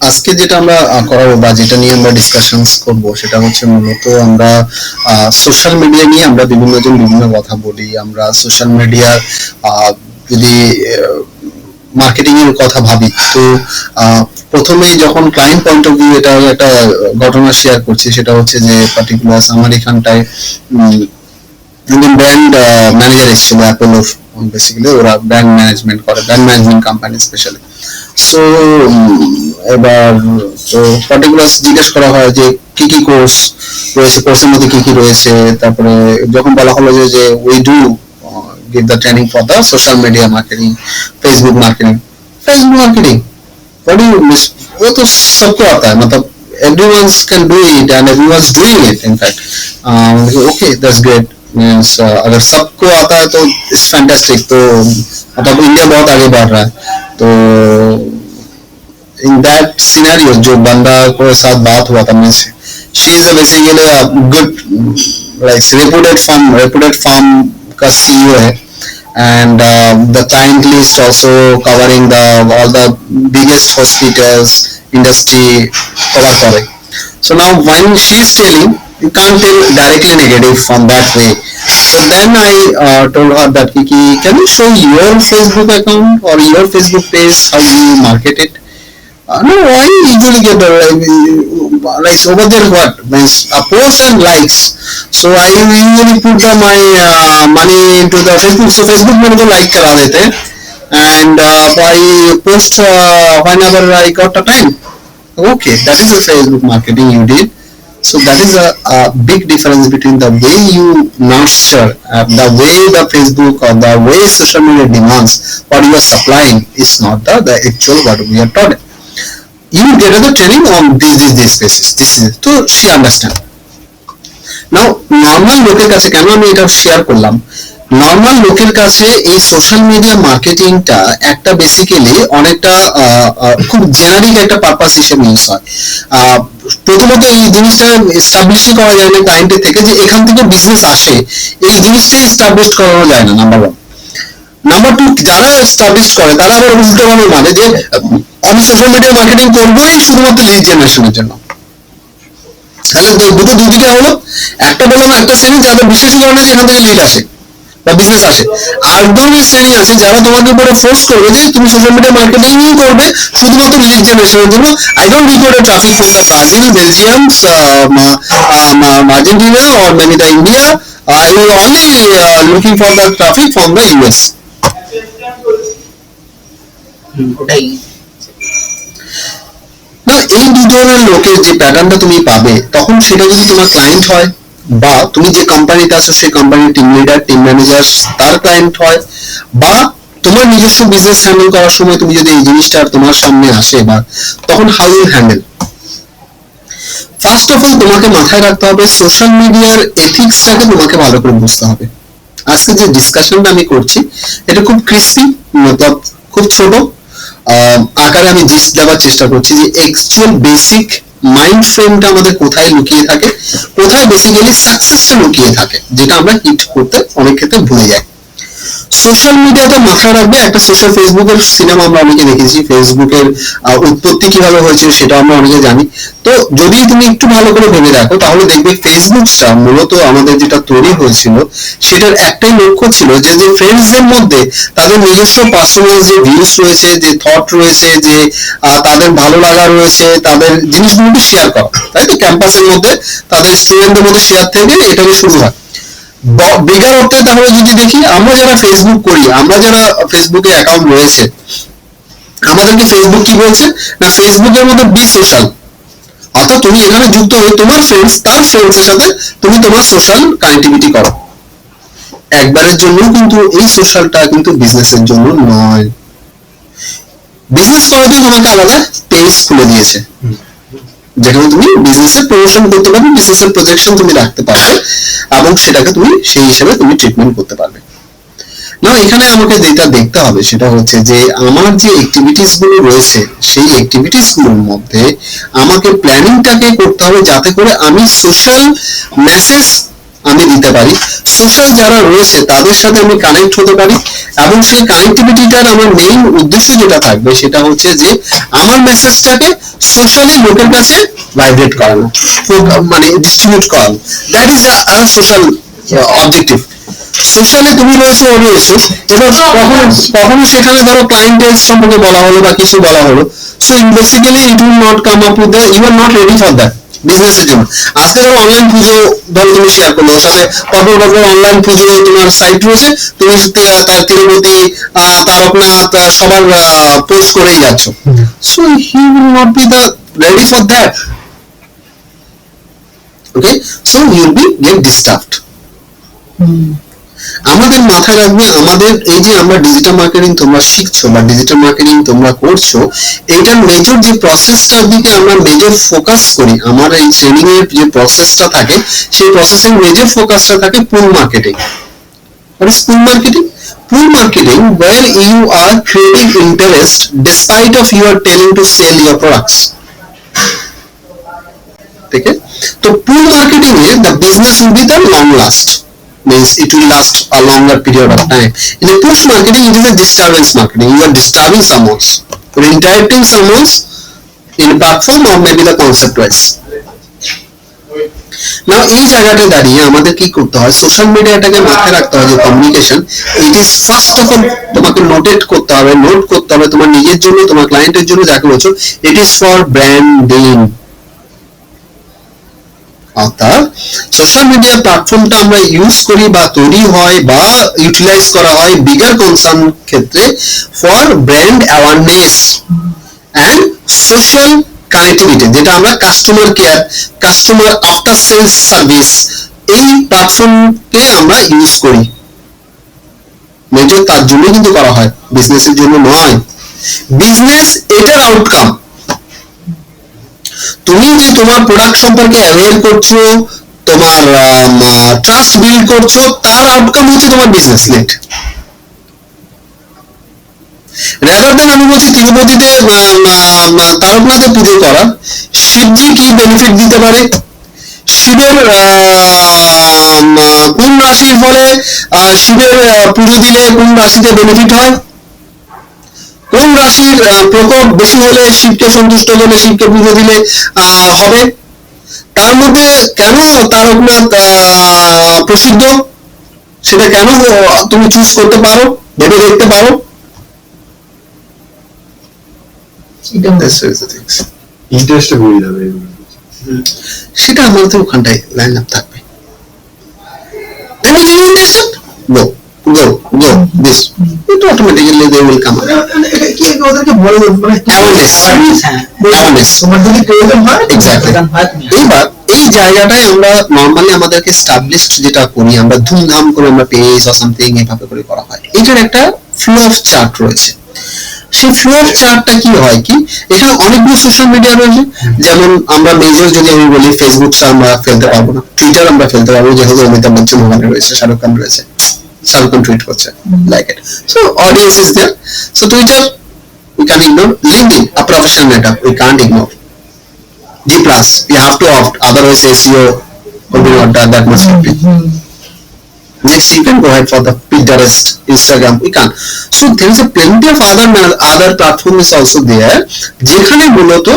আজকে যেটা আমরা করাবো বা যেটা নিয়ে আমরা ডিসকাশনস করব সেটা হচ্ছে মূলত আমরা সোশ্যাল মিডিয়া নিয়ে আমরা বিভিন্ন জন বিভিন্ন কথা বলি। আমরা সোশ্যাল মিডিয়ার যদি মার্কেটিং এর কথা ভাবি, তো প্রথমেই যখন ক্লায়েন্ট পয়েন্ট অফ ভিউ এটা একটা ঘটনা শেয়ার করছি, সেটা হচ্ছে যে পার্টিকুলার আমার এখানটায় ব্র্যান্ড ম্যানেজার এসেছিল অ্যাপোলোর। বেসিক্যালি ওরা ব্র্যান্ড ম্যানেজমেন্ট করে, brand management company specially. So এবার তো পার্টিকুলার জিজ্ঞেস করা হয় যে কি কি কোর্স রয়েছে, কোর্সের মধ্যে কি কি রয়েছে। তারপরে যখন বলা হলো যে we do give the training for the social media marketing, Facebook marketing, Facebook marketing, what do you miss? वो तो सबको आता है, मतलब everyone can do it and everyone's doing it in fact. Okay, that's great. Means अगर सबको आता है तो इट्स फैंटास्टिक। तो मतलब इंडिया बहुत आगे बढ़ रहा है। तो इन दैट सिनेरियो जो बंदा को साथ बात हुआ था, means she is basically a good like reputed firm का सीईओ है, and the client list also covering the all the biggest hospitals industry cover করে। So now when she is telling, you can't tell directly negative from that way. So then I told her that Kiki, can you show your Facebook account or your Facebook page, how do you market it? No, I usually get like over there what means a post and likes. So I usually put my money into the Facebook. So Facebook मेरे को like करा देते हैं and I post whenever I got a time. Okay, that is a Facebook marketing you did. So that is a big difference between the way you nurture, the way the Facebook or the way social media demands what you are supplying is not the actual what we are taught. You get the training on this basis. This is to she understand. Now normal লোকের কাছে কেন আমি এটা share করলাম, normal লোকের কাছে এই social media মার্কেটিংটা একটা বেসিক্যালি অনেকটা খুব জেনারিক একটা পারপাস হিসেবে ইউজ হয়। প্রথমত এই জিনিসটা এস্টাবলিশ করা যায় না ক্লায়েন্টের থেকে যে এখান থেকে বিজনেস আসে, এই জিনিসটা এস্টাবলিশ করানো যায় না, নাম্বার ওয়ান। নাম্বার টু, যারা এস্টাবলিশ করে তারা আবার উল্টো ভাবে মানে যে আমি সোশ্যাল মিডিয়া মার্কেটিং করবোই শুধুমাত্র লিড জেনারেশনের জন্য। তাহলে দুটো দিকে হলো, একটা বললাম একটা শ্রেণী যাদের বিশেষ ধরনের যেখান থেকে লিড আসে বা বিজনেস আসে, আর ধরনের শ্রেণী আছে যারা তোমাকে পুরো ফোর্স করবে যে তুমি সোশ্যাল মিডিয়া মার্কেটিং করবে শুধুমাত্র লিড জেনারেশনের জন্য। I don't require traffic from the Brazil, Belgiums, Argentina or maybe the India. I will only looking for the traffic from the US. ওটাই না, এই দুই ধরনের লোকের যে প্যাটার্নটা তুমি পাবে, তখন সেটা যদি তোমার ক্লায়েন্ট হয় বা তুমি যে কোম্পানিতে আছো সেই কোম্পানির টিম লিডার টিম ম্যানেজার তার ক্লায়েন্ট হয়, বা তোমার নিজস্ব বিজনেস হ্যান্ডেল করার সময় তুমি যদি এই জিনিসটা তোমার সামনে আসে, বা তখন how you handle. First of all তোমাকে মাথায় রাখতে হবে সোশ্যাল মিডিয়ার এথিক্সটাকে তোমাকে ভালো করে বুঝতে হবে। আজকে যে ডিসকাশনটা আমি করছি এটা খুব ক্রিস্পি, মতলব খুব ছোট আকারে আমি জিস্ট দেওয়ার চেষ্টা করছি যে অ্যাকচুয়াল বেসিক মাইন্ড ফ্রেমটা আমাদের কোথায় লুকিয়ে থাকে, কোথায় বেসিক্যালি সাকসেসটা লুকিয়ে থাকে, যেটা আমরা হিট করতে অনেক ক্ষেত্রে ভুলে যাই। সোশ্যাল মিডিয়াতে মাথায় রাখবে, একটা সোশ্যাল ফেসবুকের সিনেমা আমরা অনেকে দেখেছি, ফেসবুকের উৎপত্তি কিভাবে হয়েছিল সেটা আমরা অনেকে জানি। তো যদি তুমি একটু ভালো করে ভেবে দেখো তাহলে দেখবে ফেসবুকটা মূলত আমাদের যেটা তৈরি হয়েছিল সেটার একটাই লক্ষ্য ছিল যে ফ্রেন্ডসদের মধ্যে তাদের নিজস্ব পার্সোনাল যে ভিউজ রয়েছে, যে থট রয়েছে, যে তাদের ভালো লাগা রয়েছে, তাদের জিনিসগুলোকে শেয়ার করা, তাই তো? ক্যাম্পাসের মধ্যে তাদের স্টুডেন্টদের মধ্যে শেয়ার থেকে এটাকে শুরু হয়। বিগার অর্থে তাহলে যদি দেখি, আমরা যারা ফেসবুক করি, আমরা যারা ফেসবুকে অ্যাকাউন্ট রয়েছে, আমাদেরকে ফেসবুক কি বলছে না, ফেসবুকের মধ্যে বি সোশ্যাল। অর্থাৎ তুমি এখানে যুক্ত হয়ে তোমার ফ্রেন্ডস তার ফ্রেন্ডস এর সাথে তুমি তোমার সোশ্যাল কানেক্টিভিটি করো। একবারের জন্য কিন্তু এই সোশ্যালটা কিন্তু বিজনেসের জন্য নয়। বিজনেস করাতে তোমাকে আলাদা পেজ খুলে দিয়েছে যেখানে তুমি বিজনেসের প্রমোশন করতে পারবে, বিজনেসের প্রজেকশন তুমি রাখতে পারবে এবং সেটাকে তুমি সেই হিসেবে তুমি ট্রিটমেন্ট করতে পারবে। না, এখানে আমাকে যেটা দেখতে হবে সেটা হচ্ছে যে আমার যে অ্যাক্টিভিটিস গুলো রয়েছে সেই অ্যাক্টিভিটিস গুলোর মধ্যে আমাকে প্ল্যানিংটাকে করতে হবে যাতে করে আমি সোশ্যাল মেসেজ আমি দিতে পারি, সোশ্যাল যারা রয়েছে তাদের সাথে আমি কানেক্ট হতে পারি, এবং সেই কানেক্টিভিটিটার আমার মেইন উদ্দেশ্য যেটা থাকবে সেটা হচ্ছে যে আমার মেসেজটাকে সোশ্যালি লোকের কাছে ভাইব্রেট করানো, মানে ডিস্ট্রিবিউট করানো। That is a social objective. Socially তুমি রয়েছো, ও রয়েছো, এবার কখনো সেখানে ধরো ক্লায়েন্টের সম্পর্কে বলা হলো বা কিছু বলা হলো, so basically it will not come up with the, you are not ready for that বিজনেসের জন্য। আজকে ধরো অনলাইন পুজো ধরো তুমি শেয়ার করলো, ওর সাথে পরপর অনলাইন পুজো তোমার সাইট রয়েছে, তুমি তার তিরুপতি, তারকনাথ সবার পোস্ট করেই যাচ্ছ, so he will not be the ready for that. Okay, so you will be get disturbed. আমাদের মাথায় রাখবে, আমাদের এই যে আমরা ডিজিটাল মার্কেটিং তোমরা শিখছো বা ডিজিটাল মার্কেটিং তোমরা করছো, এইটার মেজর যে প্রসেসটার দিকে আমরা মেজর ফোকাস করি, আমার এই ট্রেনিং এর যে প্রসেসটা থাকে সেই প্রসেসের মেজর ফোকাসটা থাকে পুল marketing. What is pull marketing? Pull marketing where you are creating interest despite of you are telling to sell your products. ठीक है? तो pull marketing is the business will be the long last. Means it will last a longer period of time. In a push marketing, it is a disturbance marketing. You are disturbing someone, you're interrupting someone in a platform or maybe the concept wise. Now এই জায়গাটা দাঁড়িয়ে আমাদের কি করতে হয়, social মিডিয়াটাকে মাথায় রাখতে হয় যে communication, it is first of all তোমাকে নোট করতে হবে তোমার নিজের জন্য, তোমার ক্লায়েন্টের জন্য, যাকে বলছো, ইট ইজ ফর ব্র্যান্ডিং। অর্থাৎ সোশ্যাল মিডিয়া প্ল্যাটফর্মটা আমরা ইউজ করি বা তৈরি হয় বা ইউটিলাইজ করা হয় বিগার কনসার্ন ক্ষেত্রে for brand awareness and social connectivity, যেটা আমরা customer care, customer after sales service, এই প্ল্যাটফর্মকে আমরা ইউজ করি। মেজর তার জন্য কিন্তু করা হয়, বিজনেসের জন্য নয়। বিজনেস এটার আউটকাম। তুমি যে তোমার প্রোডাক্ট সম্পর্কে অ্যাওয়্যার করছো, তোমার ট্রাস্ট বিল্ড করছো, তার আউটকাম হচ্ছে তোমার বিজনেস নেট। রাদার দেন আমি বলছি তিরুপতিতে তারকনাথে পুজো করা, শিবজি কি বেনিফিট দিতে পারে, শিবের কোন রাশির ফলে শিবের পুজো দিলে কোন রাশিতে বেনিফিট হয়, কোন রাশির প্রকোপ বেশি হলে শিবকে সন্তুষ্ট হলে শিবকে পুজো দিলে হবে, তার মধ্যে কেন তারকনাথ প্রসিদ্ধ, সেটা কেন তুমি চুজ করতে পারো, ভেবে দেখতে পারো। সেটা আমাদের ওখানটায় লাইন আপ থাকবে। Go this, it automatically they will come up. কি ওদেরকে বলে awareness exactly। এইবার এই জায়গাটায় আমরা নরমালি আমাদেরকে এস্টাবলিশড যেটা করি, আমরা ধুমধাম করে আমরা পেজ অর সামথিং এভাবে করে করা হয়, এটার একটা ফ্লো অফ চার্ট রয়েছে। সেই ফ্লো অফ চার্টটা কি হয় কি, এখানে অনেকগুলো সোশ্যাল মিডিয়া রয়েছে, যেমন আমরা মেজর যদি আমি বলি ফেসবুক আমরা ফেলতে পারবো না, টুইটার আমরা ফেলতে পারবো, যেহেতু অমিতাভ বচ্চন ওখানে রয়েছে, শাহরুখ খান রয়েছে, Sarkon tweet করছে, like it. So audience is there. So Twitter we can ignore. LinkedIn, a professional network, we can't ignore. G plus, we have to opt, otherwise SEO will be not that much happy. Next you can go ahead for the Pinterest, Instagram, we can't. So there is a plenty of other platforms also there, যেখানে মূলত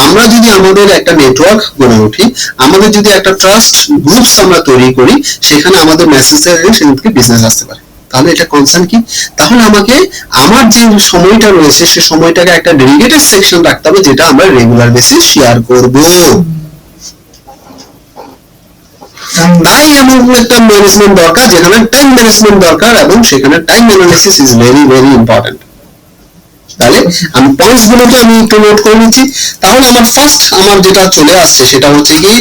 আমরা যদি আমাদের একটা network গড়ে উঠি, আমাদের যদি একটা ট্রাস্ট গ্রুপস আমরা তৈরি করি, সেখানে আমাদের মেসেজের সেখান থেকে বিজনেস আসতে পারে। তাহলে এটা কনসার্ন কি, তাহলে আমাকে আমার যে সময়টা রয়েছে সেই সময়টাকে একটা ডেডিকেটেড সেকশন রাখতে হবে, যেটা আমরা রেগুলার বেসিস শেয়ার করব। তাই এমন একটা ম্যানেজমেন্ট দরকার, যেখানে টাইম ম্যানেজমেন্ট দরকার, এবং সেখানে time analysis is very very important. তাহলে আমি পয়েন্টস গুলোকে আমি একটু নোট করে নিচ্ছি। তাহলে আমার যেটা চলে আসছে সেটা হচ্ছে কি,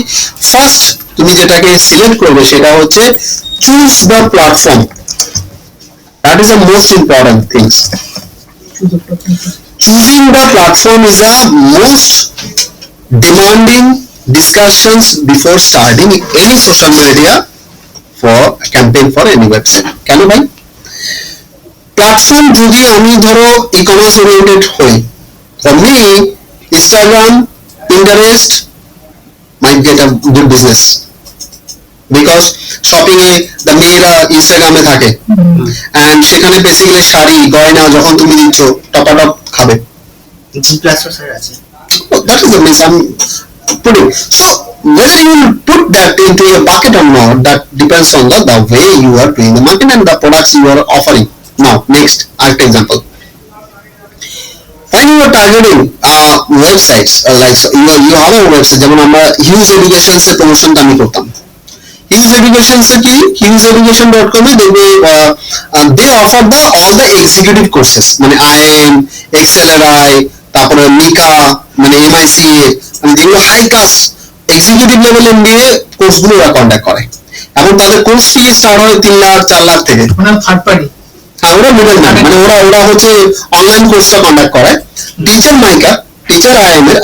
ফার্স্ট তুমি যেটাকে সিলেক্ট করবে সেটা হচ্ছে choose the platform. That is the most important things. Choosing the platform is the most demanding discussions before starting any social media for campaign for any website. কেন ভাই, প্ল্যাটফর্ম যদি আমি ধরো ই-কমার্স ওরিয়েন্টেড হই, for me Instagram, Pinterest might get a good business. Because shopping A the মেয়েরা ইনস্টাগ্রামে থাকে and সেখানে বেসিক্যালি শাড়ি গয়না যখন তুমি দিচ্ছ টপাটপ খাবে। জি প্লাস স্যার আছে। That is the means I'm putting. So whether you will put that into your bucket or not, that depends on the way you are doing the marketing and the products you are offering. Now next, another example. When you are targeting websites like so you have a website যেমন আমরা huge educations এর প্রমোশনটা আমি করতাম। Huge educations এ কি hugeeducation.com এ দেখবে they offer the all the executive courses মানে আইএম এক্সএলআরআই তারপরে মিকা মানে এমআইসিএ মানে যেগুলো হাই ক্লাস এক্সিকিউটিভ লেভেলের নিয়ে কোর্সগুলো ওরা কন্ডাক্ট করে এবং তাদের কোর্স ফি স্টার্ট হয় 3 লাখ 4 লাখ থেকে। মানে থার্ড পার্টি ওরা মিডল ম্যান মানে ওরা হচ্ছে অনলাইন কোর্সটা কন্ডাক্ট করে। টিচার মাইকা টিচার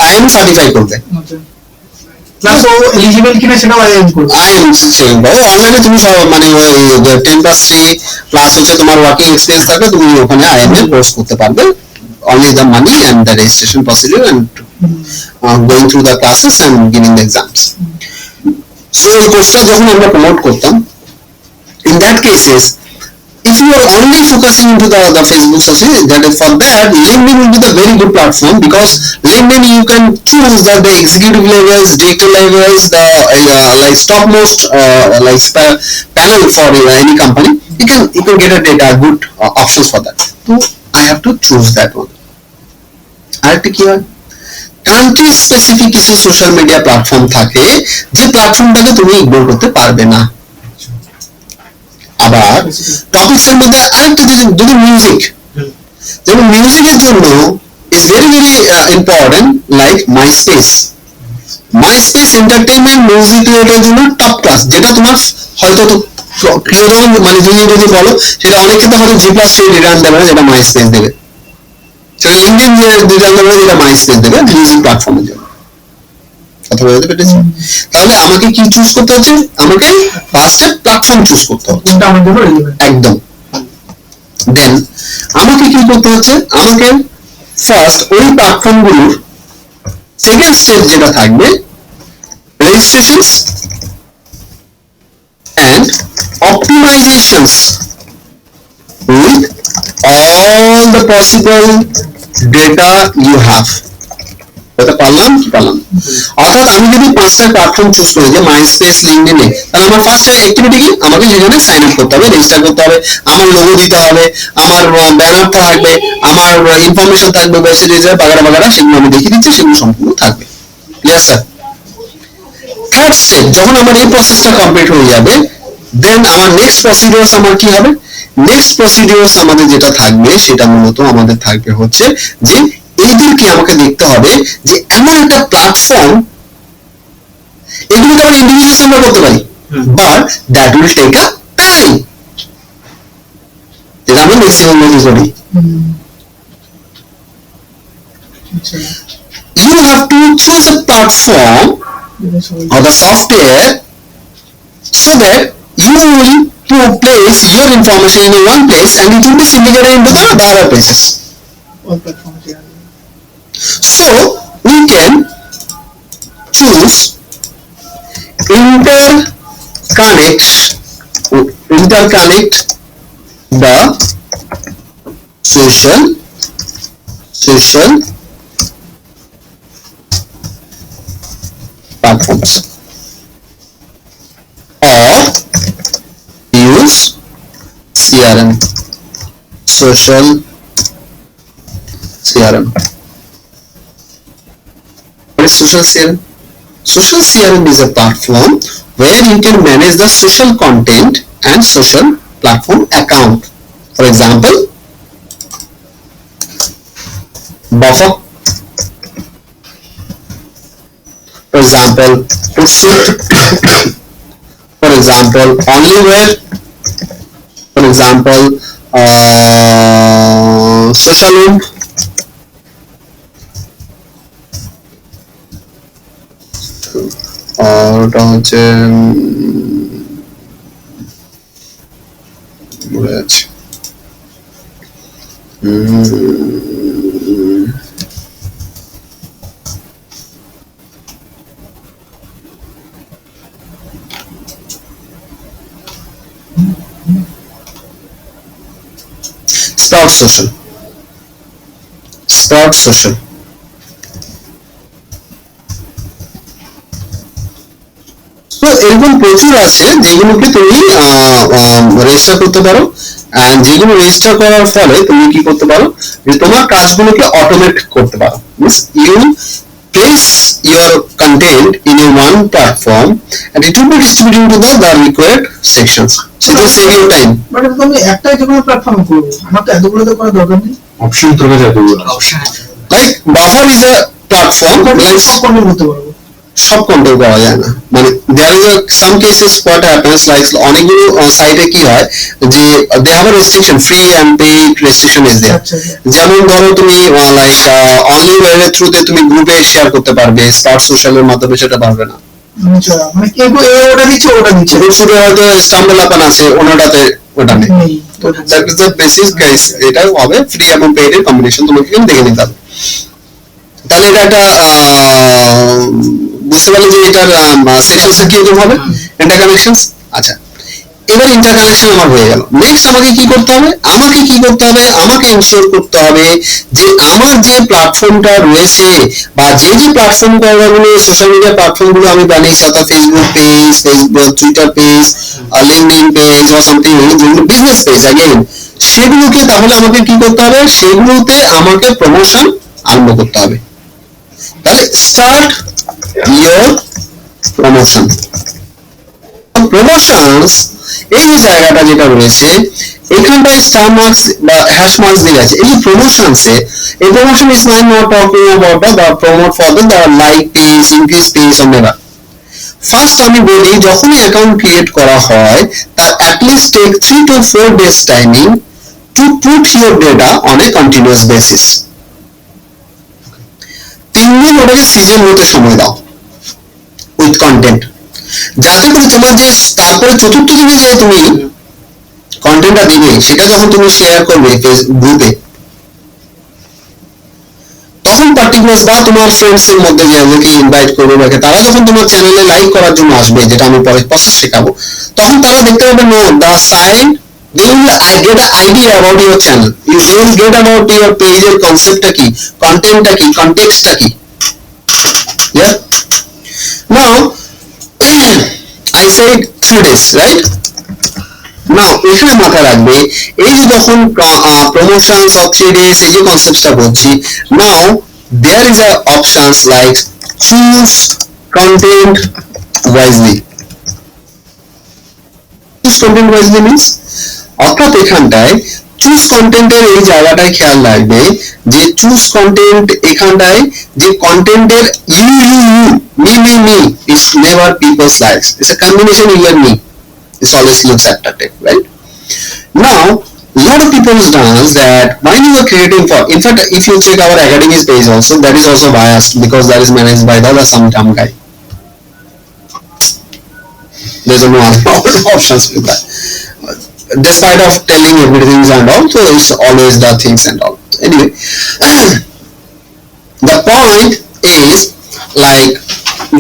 আইএম সার্টিফাই করবে প্লাস ও এলিজিবল কিনা সেটাও আইএম করবে। আইএম চেক করবে অনলাইনে তুমি মানে ওই 10+3 প্লাস হচ্ছে তোমার ওয়ার্কিং এক্সপেরিয়েন্স থাকলে তুমি ওখানে আইএম এর কোর্স করতে পারবে। only the money and the registration procedure and going through the classes and giving the exams. So এই কোর্সটা যখন আমরা প্রমোট করতাম in that cases if you are only focusing into the Facebook social that is for that LinkedIn will be the very good platform because LinkedIn you can choose the executive levels, director levels, the like topmost like panel for any company. You can get a data good options for that. So I have to choose that one. আরেকটা কি হয় country specific কিছু social media platform থাকে যে প্ল্যাটফর্মটাকে তুমি ignore করতে পারবে না। আবার টপিকস এর মধ্যে আরেকটা যদি মিউজিক যেমন মিউজিকের জন্য is very important like MySpace entertainment music ক্রিয়েটের জন্য টপ ক্লাস যেটা তোমার হয়তো প্রিয়জন মানে তুমি যদি বলো সেটা অনেক ক্ষেত্রে হয়তো G+3 রিটার্ন দেবে না যেটা মাইস্পেস দেবে সেটা লিঙ্কডইন যে রিটার্ন দেবে যেটা মাইস্পেস দেবে মিউজিক প্ল্যাটফর্মের জন্য। কথা বলতে পেরেছি? তাহলে আমাকে কি চুজ করতে হচ্ছে আমাকে ফার্স্টে প্ল্যাটফর্ম চুজ করতে হচ্ছে একদম। দেন আমাকে কি করতে হচ্ছে আমাকে ফার্স্ট ওই প্ল্যাটফর্মগুলোর সেকেন্ড স্টেপ যেটা থাকবে registrations and optimizations with all the possible data you have. এটা পারলাম কি পারলাম অর্থাৎ আমি যদি 5টা প্ল্যাটফর্ম চুজ করি যে মাইস্পেস লিঙ্কডইন তাহলে আমার ফার্স্ট অ্যাক্টিভিটি কি আমাকে সেখানে সাইন আপ করতে হবে রেজিস্টার করতে হবে আমার লোগো দিতে হবে আমার ব্যানার থাকবে আমার ইনফরমেশন থাকবে ওয়েবসাইটে বাগাড়া সেগুলো আমি দেখিয়ে দিচ্ছি সেগুলো সম্পূর্ণ থাকবে। Yes sir. থার্ড স্টেপ যখন আমার এই প্রসেসটা কমপ্লিট হয়ে যাবে দেন আমার নেক্সট প্রসিডিউরস আমার কি হবে নেক্সট প্রসিডিউরস আমাদের যেটা থাকবে সেটা মূলত আমাদের থাকবে হচ্ছে যে এদেরকে আমাকে দেখতে হবে যে এমন একটা প্ল্যাটফর্ম এগুলোকে আমরা ইন্ডিভিজুয়ালি আমরা করতে পারি but that will take a time যেটা আমরা ম্যাক্সিমাম মধ্যে করি। You have to choose a platform or the software so that you will place your information in one place and it will be syndicated into the other places. So we can choose interconnect the social platforms or use CRM social CRM. What is social CRM? Social CRM is a platform where you can manage the social content and social platform account. For example, Buffer. For example, Hootsuite. For example, Onlyware. For example, Socialoom. ওটা হচ্ছে ভুলে যাচ্ছি Sprout Social. Sprout Social. তো এরকম প্রচুর আছে যেগুলোকে তুমি রেজিস্টার করতে পারো, and যেগুলো রেজিস্টার করার ফলে তুমি কি করতে পারো যে তোমার কাজগুলোকে অটোমেট করতে পারো। Means you place your content in a one platform and it will be distributed to the required sections, so it will save your time. But তুমি একটাই যে কোনো প্ল্যাটফর্ম করবে, আমার তো এতগুলো তো করার দরকার নেই। অপশন তোরা যাবে option Like Buffer is a platform like সব কন্ট্রোল করতে পারবো। সব কন্ট্রোল করা যায় না, মানে there is a some cases what happens like অনেকগুলো সাইটে কি হয় যে they have a restriction, free and paid restriction is there. আচ্ছা, যেমন ধরো তুমি লাইক অনলি ওয়েব এর থ্রুতে তুমি গ্রুপে শেয়ার করতে পারবে, স্পার্ট সোশ্যালের মাধ্যমে সেটা পারবে না। আচ্ছা, মানে কেউ ওটা দিচ্ছে ওটা দিচ্ছে গ্রুপ শুটে হয়তো স্টাম্বল আপান আছে, ওনাটাতে ওটা নেই। নেই। That is the basis guys, এটা হবে ফ্রি এবং পেইড এর কম্বিনেশন, তোমাকে কিন্তু দেখে নিতে হবে। তাহলে এটা একটা বুঝতে পারলে যে এটার সেকশনটা কিরকম হবে, ইন্টারকানেকশনস। আচ্ছা, এবার ইন্টারকানেকশন আমার হয়ে গেল। নেক্সট আমাকে কি করতে হবে, আমাকে ইনশিওর করতে হবে যে আমার যে প্ল্যাটফর্মটা রয়েছে বা যে প্ল্যাটফর্ম গুলো সোশ্যাল মিডিয়া প্ল্যাটফর্ম গুলো আমি বানিয়েছি, অর্থাৎ Facebook page, Twitter page, LinkedIn page বা সামথিং, যেগুলো বিজনেস পেজ अगेन, সেগুলোকে তাহলে আমাকে কি করতে হবে, সেগুলোতে আমাকে প্রমোশন আরম্ভ করতে হবে। তাহলে স্টার্ট ইয়োর প্রমোশন। প্রমোশনস এই যে জায়গাটা যেটা রয়েছে এখানটায় স্টার মার্কস বা হ্যাশ মার্কস দিয়ে আছে। এই যে প্রমোশনসে, এই promotion is not talking about the promote for the like page, increase page or never. First আমি বলি, যখনই অ্যাকাউন্ট ক্রিয়েট করা হয় তার at least take 3 to 4 days timing to put your data on a continuous basis. 3 দিন ওটাকে season হতে সময় দাও উইথ কন্টেন্ট, যাতে করে তোমার যে তারপরে চতুর্থ দিনে যে তুমি কন্টেন্টটা দিবে সেটা যখন তুমি শেয়ার করবে গ্রুপে, তখন পার্টিকুলার বা তোমার ফ্রেন্ডস এর মধ্যে যাদেরকে ইনভাইট করবে বা তারা যখন তোমার চ্যানেলে লাইক করার জন্য আসবে, যেটা আমি পরে প্রসেস শেখাবো, তখন তারা দেখতে পাবে know the side they will get an idea about your channel, they will get about your page এর কনসেপ্টটা কি, কন্টেন্টটা কি, কনটেক্সটটা কি। yeah now I said 3 days, right? now এখানে মাথায় রাখবে, এই যে যখন প্রমোশনস অফ 3 days এই যে কনসেপ্টটা বলছি, now there is a options like choose content wisely. choose content wisely means, অর্থাৎ এখানটায় চুজ কন্টেন্টের এই জায়গাটায় খেয়াল রাখবে যে চুজ কন্টেন্ট এখানটায় যে কন্টেন্টের you me is never people's lives, it's a combination you and me, it always looks attractive, right? now lot of people does that when you are creating for, in fact if you check our academy page also, that is also biased because that is managed by the some dumb guy, there's no other options with that, despite of telling everything and all, so it's always the things and all. Anyway, the point is like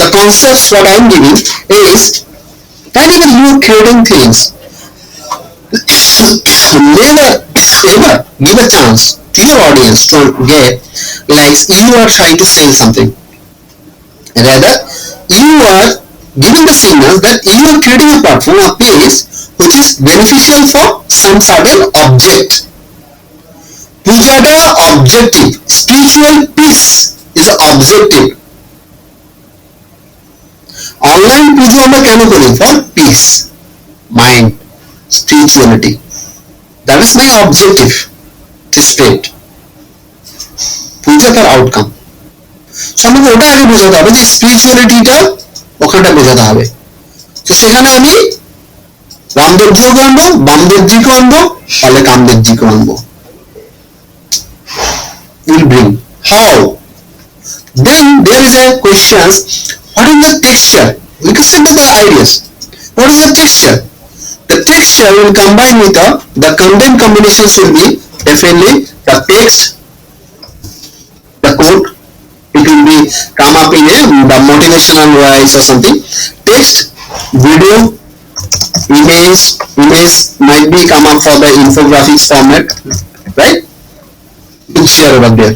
the concepts what I'm giving is, whenever you are creating things, never ever give a chance to your audience to get like you are trying to sell something. Rather, you are giving the signal that you are creating a platform, a place which is beneficial for some certain object. Pujada objective, spiritual peace is an objective. Online pujo আমরা কেন করি? For peace, mind, spirituality. That is my objective to spread. পুজো তার outcome. আমাকে ওটা আগে বোঝাতে হবে যে স্পিরিচুয়ালিটিটা ওখানটা বোঝাতে হবে। তো সেখানে আমি রামদেবজিও আনবো, বামদেবজিকে আনবো, তাহলে কামদেবজিকে আনবো। Will bring. How? Then there is a question, what is the texture? We can set up the ideas. What is the texture? The texture will combine with the content combinations will be definitely the text, the code, it will be come up in the motivational wise or something. Text, video, image might be come up for the infographics format. right? You share over there.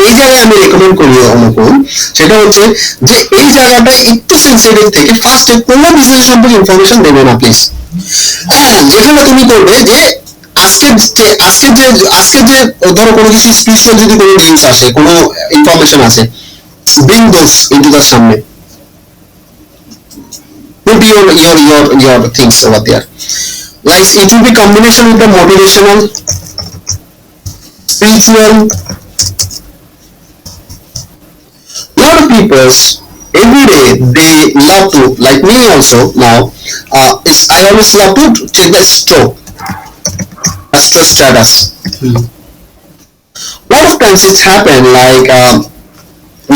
এই জায়গায় আমি recommend করি অনুকূল, সেটা হচ্ছে যে এই জায়গাটায় একটু সেন্সিটিভ থেকে ফার্স্টে কোনো বিজনেস সম্পর্কে ইনফরমেশন দেবে না প্লিজ। যেখানে তুমি করবে যে আজকে যে ধরো কোনো কিছু স্পিরিচুয়াল যদি কোনো নিউজ আসে, কোনো ইনফরমেশন আসে, bring those into the সামনে, put your things over there, like it will be combination with the motivational, spiritual. Lot of people every day they love to, like me also now, I always love to check the stroke, astro status. Lot of times it's happened like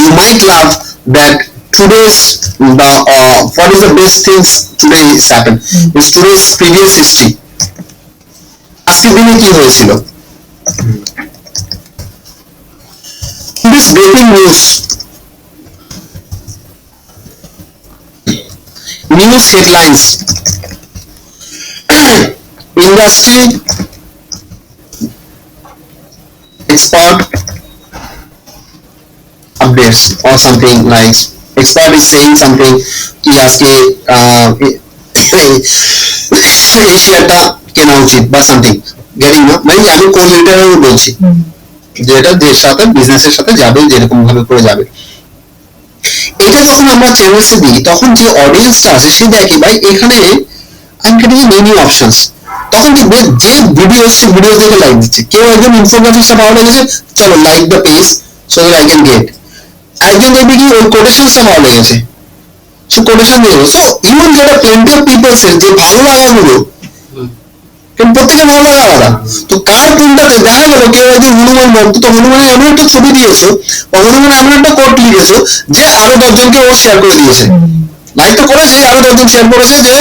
you might love that today's what is the best things today is happened is today's previous history, আজকের দিনে কি হয়েছিল, today's breaking news, news headlines, industry expert updates or something, like expert is saying something কি আজকে এই শেয়ারটা কেনা উচিত বা সামথিং, গেটিং না, মানে আমি কোন রিলেটেড বলছি যেটা যে সাথে বিজনেসের সাথে যাবে, যেরকম ভাবে করে যাবে। এটা যখন আমরা চ্যানেলসে দিই তখন যে অডিয়েন্সটা আছে সে দেখে ভাই এখানে আমি গেটিং মেনি অপশনস, তখন দেখবে যে ভিডিও হচ্ছে ভিডিও থেকে লাইক দিচ্ছে, কেউ একজন ইনফরমেশনটা ভালো লেগেছে চলো like the page so that I can get, একজন দেখবে কি ওই কোটেশনসটা ভালো লেগেছে সো কোটেশন দিয়ে দেবো, so you will get a plenty of peoples এর যে ভালো লাগাগুলো, কারণ প্রত্যেকের ভালো লাগা আলাদা, তো কার কোনটাতে দেখা গেল কেউ একজন হনুমান ভক্ত, তো হনুমানের এমন একটা ছবি দিয়েছো বা হনুমান এমন একটা কোট লিখেছো যে আরো 10 জনকে ও শেয়ার করে দিয়েছে, লাইক তো করেছে আরো 10 জন শেয়ার করেছে যে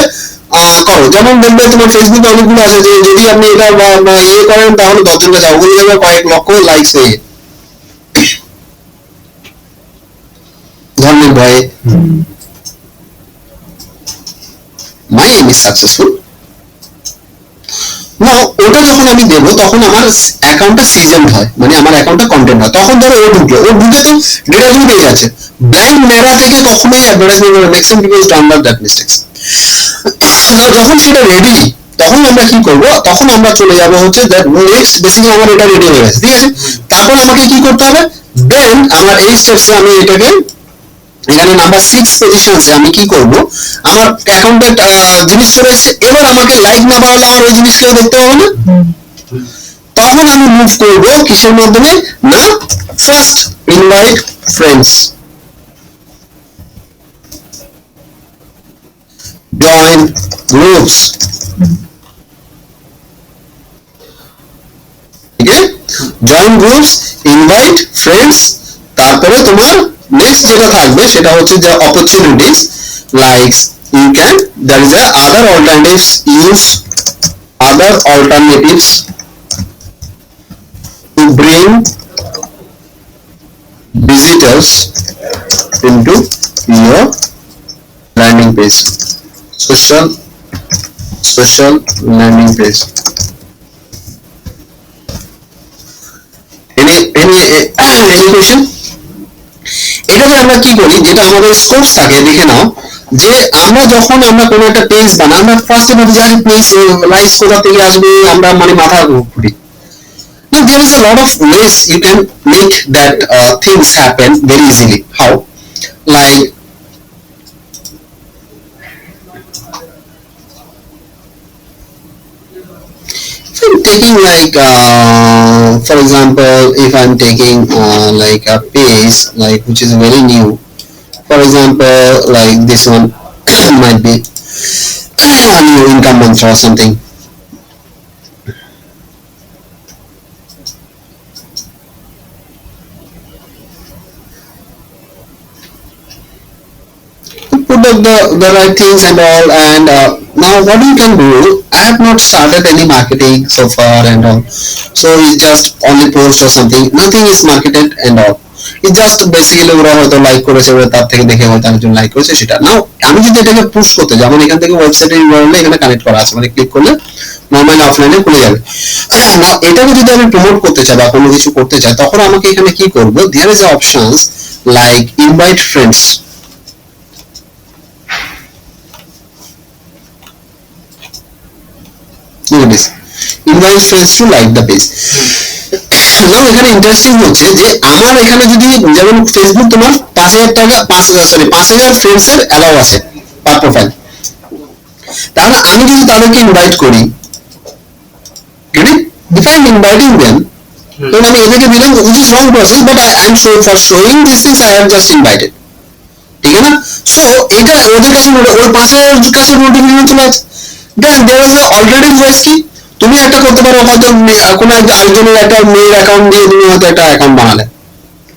করো, যেমন দেখবে তোমার ফেসবুকে অনেকগুলো আছে যে যদি আপনি এটা ইয়ে করেন তাহলে 10 জনকে যাও, ওগুলো দেখবে কয়েক লক্ষ লাইকস হয়ে ধর্মের ভয়ে মাই এম ইজ সাকসেসফুল না, ওটা যখন আমি দেবো তখন আমার অ্যাকাউন্টটা সিজেন্ড হয়, মানে আমার অ্যাকাউন্টটা কন্টেন্ট হয়, তখন ধরো ও ঢুকে তো ডেটাগুলো পেয়ে যাচ্ছে, ব্ল্যাঙ্ক মেরা থেকে কখনোই অ্যাডভার্টাইজমেন্ট করে, maximum people done that mistakes. যখন সেটা রেডি তখন আমরা কি করবো, তখন আমরা চলে যাবো হচ্ছে দ্যাট নেক্সট বেসিক্যালি আমার এটা রেডি হয়ে গেছে, ঠিক আছে, তারপর আমাকে কি করতে হবে, দেন আমার এই স্টেপসে আমি এটাকে এখানে নাম্বার 6 পজিশনসে আমি কি করব, আমার অ্যাকাউন্টে জিনিস চলে এসেছে, এবার আমাকে লাইক না বাড়ালে আমার ওই জিনিস কেউ দেখতে পাবে না, তখন আমি মুভ করব কিসের মাধ্যমে না, first invite friends, join groups, ঠিক আছে, জয়েন গ্রুপস, ইনভাইট ফ্রেন্ডস, তারপরে তোমার নেক্সট যেটা থাকবে সেটা হচ্ছে যে opportunities, like you can that is other alternatives, use other alternatives to bring visitors into your landing page, social landing page. any question? এটাতে আমরা কি করি, যেটা আমাদের স্কোপ থাকে দেখে নাও, যে আমরা যখন আমরা কোনো একটা পেজ বানাই আমরা ফার্স্টে ভাবি যে পেজ লাইকস কোথা থেকে আসবে, আমরা মানে মাথা ঘুরি, there is a lot of ways you can make that things happen very easily. How? Like if I'm taking like for example if I'm taking like a page like which is very new, for example like this one might be a new income mantra or something. Put up the right things and all, and now what you can do, I have not started any marketing so far and all, so it's just only post or something, nothing is marketed and all, just basically ওরা হয়তো like করেছে, ওরা তার থেকে দেখে হয়তো একজন like করেছে সেটা নাও। আমি যদি এটাকে পুশ করতে, যেমন এখান থেকে ওয়েবসাইটের ইউআরএল এখানে কানেক্ট করা আছে, মানে ক্লিক করলে নরমালি অফলাইনে খুলে যাবে। না এটাকে যদি আমি প্রমোট করতে চাই বা কোনো কিছু করতে চাই, তখন আমাকে এখানে কি করবো, there is options like invite friends. Invite friends to like the page. Now এখানে ইন্টারেস্টিং হচ্ছে যে আমার এখানে যদি যেমন ফেসবুক তোমার 5,000 টাকা 5,000 ফ্রেন্ডস এর অ্যালাউ আছে পার প্রোফাইল, তাহলে আমি যদি তাদেরকে ইনভাইট করি, if I am inviting them, then আমি এদেরকে দিলাম which is wrong process, but I am for showing these things I have just invited, ঠিক আছে না? সো এটা ওদের কাছে ওই 5,000 কাছে নোটিফিকেশন চলে আসছে। দেন there is a alternative ways কি, তুমি একটা করতে পারো, হয়তো কোনো আরেকজনের একটা মেয়ের অ্যাকাউন্ট দিয়ে তুমি হয়তো একটা অ্যাকাউন্ট বানালে,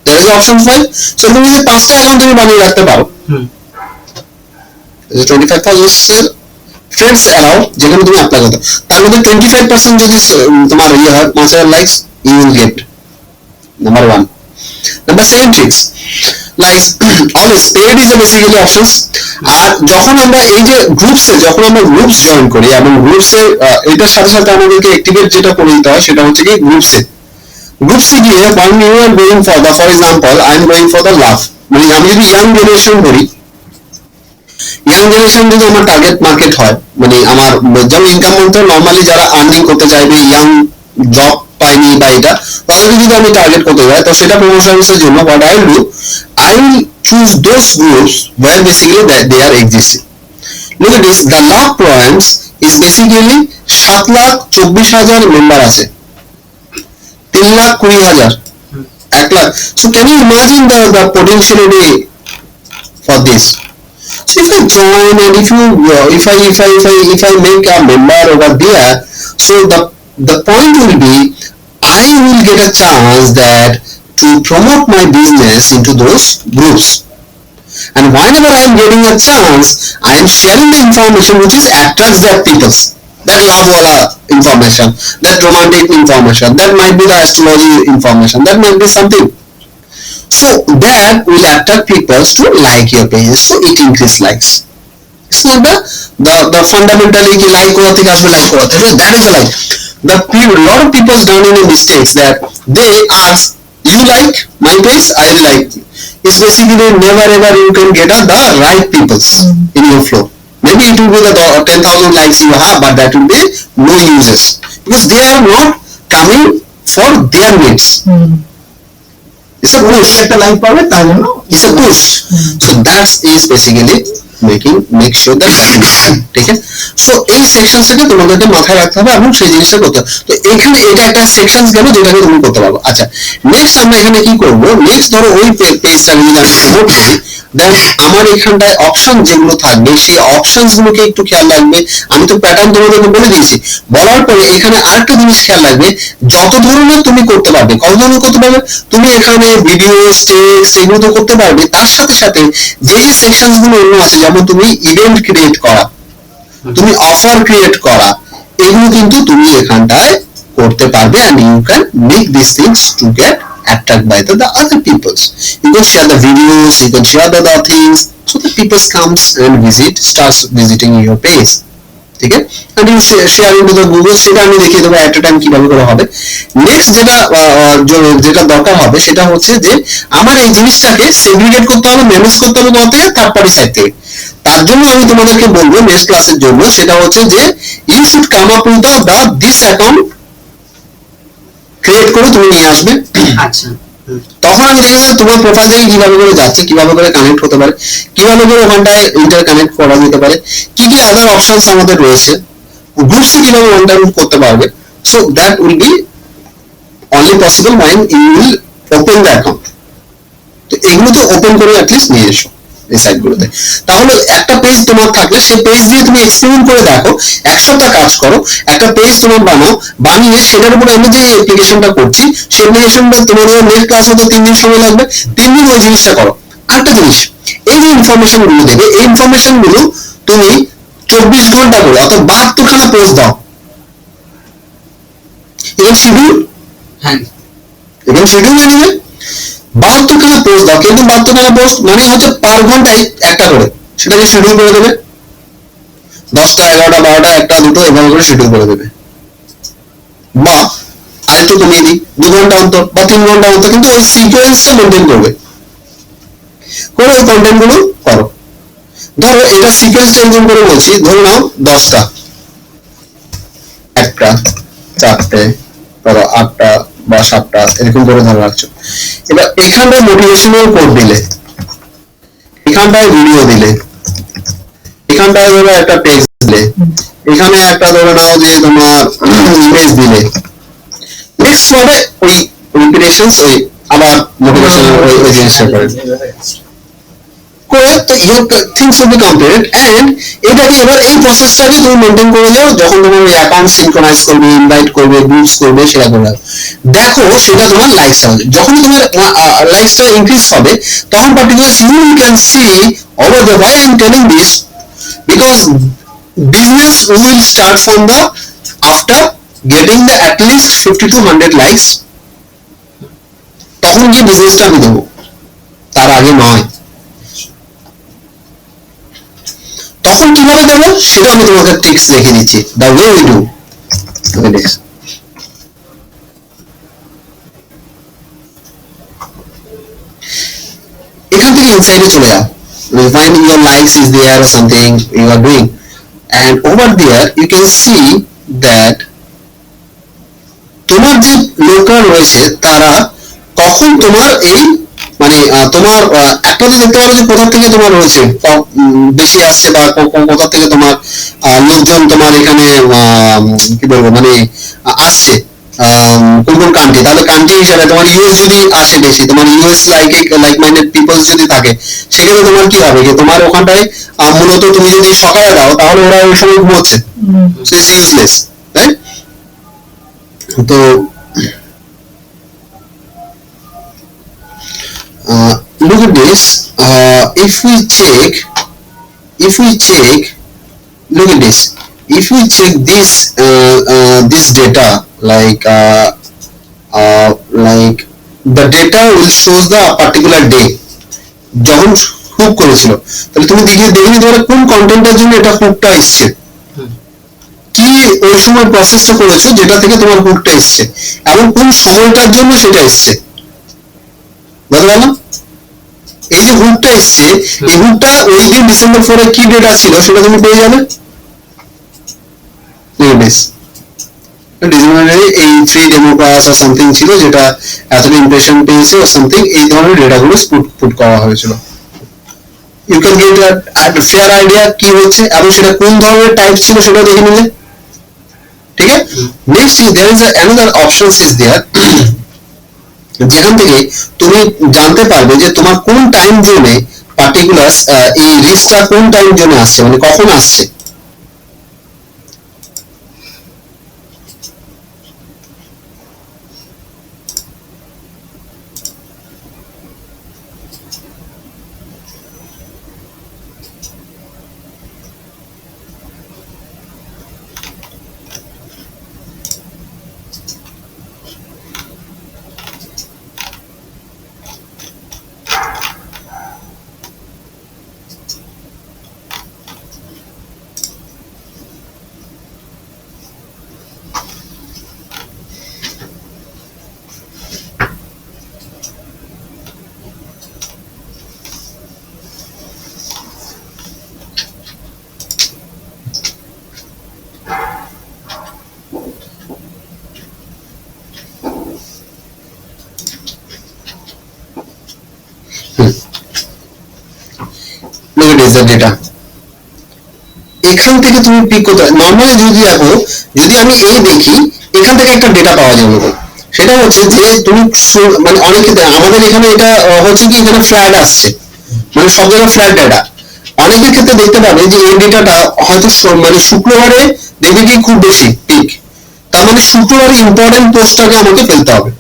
there is option 5, সো তুমি যে 5টা অ্যাকাউন্ট তুমি বানিয়ে রাখতে পারো। 25,000 ফ্রেন্ডস অ্যালাউ, যেখানে তুমি অ্যাপ্লাই করতে, তার মধ্যে 25% যদি তোমার ইয়ে হয় 5,000 likes, you will get number 1। Number 7 tricks like always paid is basically options. আর যখন আমরা এই যে গ্রুপসে, যখন আমরা গ্রুপস জয়েন করি এবং গ্রুপসে এটার সাথে সাথে আমাদেরকে অ্যাক্টিভেট যেটা করে দিতে হয় সেটা হচ্ছে কি গ্রুপসে গিয়ে when you are going for the, for example I am going for the love, মানে আমি যদি ইয়াং জেনারেশন করি, ইয়াং জেনারেশন যদি আমার টার্গেট মার্কেট হয়, মানে আমার যেমন ইনকাম মন্থে নর্মালি যারা আর্নিং করতে চাইবে, ইয়াং জব পাইনি বা এটা, তাদেরকে যদি আমি টার্গেট করতে যাই, তো সেটা প্রমোশনের জন্য what I will do, I will choose those groups where basically that they are existing. Look at this, the love points is basically 7,24,000 member আছে, 3,20,000, 1 lakh. So can you imagine the potentiality for this? So if I join and if I make a member over there, so the point will be I will get a chance that to promote my business into those groups, and whenever I am getting a chance, I am sharing the information which is attracts their peoples, that love wala information, that romantic information, that might be the astrology information, that might be something. So that will attract people to like your page, so it increase likes. It's not the fundamentally ki like kora theke asbe like kora theke, that is a like. The lot of people done in mistakes that they ask, you like my page, I like. It's basically never ever you can get the right peoples in your flow. Maybe it will be the 10,000 likes you have, but that will be no uses because they are not coming for their needs. It's a push. একটা like পাবে তার জন্য It's a push. So that is basically make sure that ঠিক আছে। So এই সেকশনটাকে তোমাদেরকে মাথায় রাখতে হবে এবং সেই জিনিসটা করতে হবে। তো এখানে এটা একটা সেকশন গেল যেটাকে তুমি করতে পারবো। আচ্ছা নেক্সট আমরা এখানে কি করব, নেক্সট ধরো ওই পেজটাকে যদি আমি প্রমোট করি, দেন আমার এখানটায় অপশন যেগুলো থাকবে সেই অপশনস গুলোকে একটু খেয়াল রাখবে। আমি তো প্যাটার্ন তোমাদেরকে বলে দিয়েছি, বলার পরে এখানে আরেকটা জিনিস খেয়াল রাখবে, যত ধরনের তুমি করতে পারবে, কত ধরনের করতে পারবে তুমি এখানে ভিডিও টেক্সট এগুলো তো করতে পারবে, তার সাথে সাথে যে যে সেকশন গুলো অন্য আছে, যেমন তুমি ইভেন্ট ক্রিয়েট করা, তুমি অফার ক্রিয়েট করা, এগুলো কিন্তু তুমি এখানটায় করতে পারবে, and you can make these things to get attracted by the other peoples. You can share the videos, you can share the other things, so the people comes and starts visiting your page. ঠিক আছে, and you share into the Google, সেটা আমি দেখিয়ে দেবো at a time কিভাবে করা হবে। Next যেটা দরকার হবে সেটা হচ্ছে যে আমার এই জিনিসটাকে সেগ্রিগেট করতে হবে, ম্যানেজ করতে হবে কোথা থেকে, থার্ড পার্টি সাইড থেকে। তার জন্য আমি তোমাদেরকে বলবো নেক্সট ক্লাসের জন্য, সেটা হচ্ছে যে you should come up with this account create করে তুমি নিয়ে আসবে। আচ্ছা তখন আমি দেখেছি তোমার প্রোফাইল থেকে কিভাবে করে যাচ্ছে, কিভাবে করে কানেক্ট হতে পারে, কিভাবে করে ওখানটায় ইন্টার কানেক্ট করা যেতে পারে, কি কি আদার অপশনস আমাদের রয়েছে, গ্রুপসে কিভাবে ওয়ান টাইম করতে পারবে। So that will be only possible when you will open the account. তো এগুলো তো ওপেন করে অ্যাটলিস্ট নিয়ে এসো এই সাইটগুলোতে। তাহলে একটা পেজ তোমার থাকলে সেই পেজ দিয়ে তুমি এক্সপেরিমেন্ট করে দেখো, 1 সপ্তাহ কাজ করো, একটা পেজ তোমার বানাও, বানিয়ে সেটার উপরে আমি যে অ্যাপ্লিকেশনটা করছি সেই অ্যাপ্লিকেশনটা তোমার নেট ক্লাস হতে 3 দিন সময় লাগবে, 3 দিন ওই জিনিসটা করো। আরেকটা জিনিস, এই যে ইনফরমেশন গুলো দেবে, এই ইনফরমেশন গুলো তুমি 24 ঘন্টা করে অর্থাৎ 72খানা পোস্ট দাও। এখানে শিডিউল হ্যাঁ এবং শিডিউল জানিয়ে 72খানা পোস্ট দাও, কিন্তু 72খানা পোস্ট মানে হচ্ছে পার ঘন্টায় একটা করে, সেটাকে শিডিউল করে দেবে 10টা 11টা 12টা 1টা 2টো এভাবে করে শিডিউল করে দেবে, বা আরেকটু কমিয়ে দিই 2 ঘন্টা অন্তর বা 3 ঘন্টা অন্তর, কিন্তু ওই সিকোয়েন্সটা মেনটেন করবে, করে ওই কন্টেন্ট গুলো করো। ধরো এটা সিকোয়েন্সটা এরকম করে বলছি, ধরে নাও 10টা 1টা 4টে ধরো 8টা বা 7টা এরকম করে ধরে রাখছো। এবার এখানটায় মোটিভেশনাল কোড দিলে, এখানটায় ভিডিও দিলে, এখানটায় ধরো একটা টেক্সট দিলে, এখানে একটা ধরে নাও যে তোমার ইমেজ দিলে, নেক্সট মানে ওই রিপিটেশন, ওই আবার মোটিভেশনাল ওই জিনিসটা করে করে তো your things will be completed. And এটাকে এবার এই প্রসেসটাকে তুমি মেনটেন করে যাও, যখন তোমার ওই অ্যাকাউন্ট সিনক্রোনাইজ করবে, ইনভাইট করবে, গ্রুপস করবে, সেটা করে দেখো সেটা তোমার লাইকস হবে। যখনই তোমার লাইকসটা ইনক্রিজ হবে, তখন particular you can see over the why I am telling this, because business will start from the after getting the at least 50 to 100 likes, তখন গিয়ে বিজনেসটা আমি দেবো, তার আগে নয়। তখন কিভাবে দেবো সেটা আমি তোমাকে ট্রিক্স দেখিয়ে দিচ্ছি, দ্য ওয়ে উই ডু। এখান থেকে ইনসাইডে চলে যাও, find your likes is there or something you are doing, and over there you can see that তোমার যে লোকরা রয়েছে তারা কখন তোমার এই মানে তোমার একটা যে দেখতে পারো যে কোথা থেকে তোমার রয়েছে বেশি আসছে, বা কোথা থেকে তোমার লোকজন তোমার এখানে কি বলবো মানে আসছে কোন কোন কান্ট্রি, তাহলে কান্ট্রি হিসাবে তোমার ইউএস যদি আসে বেশি, তোমার ইউএস লাইক মাইন্ডেড পিপলস যদি থাকে, সেক্ষেত্রে তোমার কি হবে যে তোমার ওখানটায় মূলত তুমি যদি সকালে দাও তাহলে ওরা ওই সময় ঘুমোচ্ছে, সো ইটস ইউজলেস, রাইট? তো look at this, if we check look at this, if we check this data, like the data will shows the particular day যখন হুক করেছিল, তাহলে তুমি দেখে তোমার কোন কন্টেন্টের জন্য এটা হুকটা এসছে, কি ওই সময় প্রসেসটা করেছো যেটা থেকে তোমার হুকটা এসছে, এবং কোন সময়টার জন্য সেটা এসছে, বুঝতে পারলাম? এই যে হুকটা এসছে, এই হুকটা ওই দিন ডিসেম্বর 4 কি ডেটা ছিল সেটা তুমি পেয়ে যাবে, ডিসেম্বরে এই 3 ডেমোক্রাস আর সামথিং ছিল যেটা এতটা ইমপ্রেশন পেয়েছে আর সামথিং, এই ধরনের ডেটাগুলো পুট করা হয়েছিল। You can get a fair idea কি হচ্ছে এবং সেটা কোন ধরনের টাইপ ছিল সেটা দেখে নিলে, ঠিক আছে? Next there is another options is there, যেখান থেকে তুমি জানতে পারবে যে তোমার কোন টাইম জোনে পার্টিকুলার এই রিস্কটা কোন টাইম জোনে আসছে, মানে কখন আসছে। ডেটা এখান থেকে তুমি পিক করতে, নর্মালি যদি দেখো, যদি আমি এই দেখি এখান থেকে একটা ডেটা পাওয়া যাবে, সেটা হচ্ছে যে তুমি মানে অনেক ক্ষেত্রে আমাদের এখানে এটা হচ্ছে কি এখানে ফ্ল্যাট আসছে, মানে সব জায়গায় ফ্ল্যাট ডেটা, অনেকের ক্ষেত্রে দেখতে পাবে যে এই ডেটাটা হয়তো মানে শুক্রবারে দেখবে কি খুব বেশি পিক, তার মানে শুক্রবারে ইম্পর্টেন্ট পোস্টটাকে আমাকে ফেলতে হবে।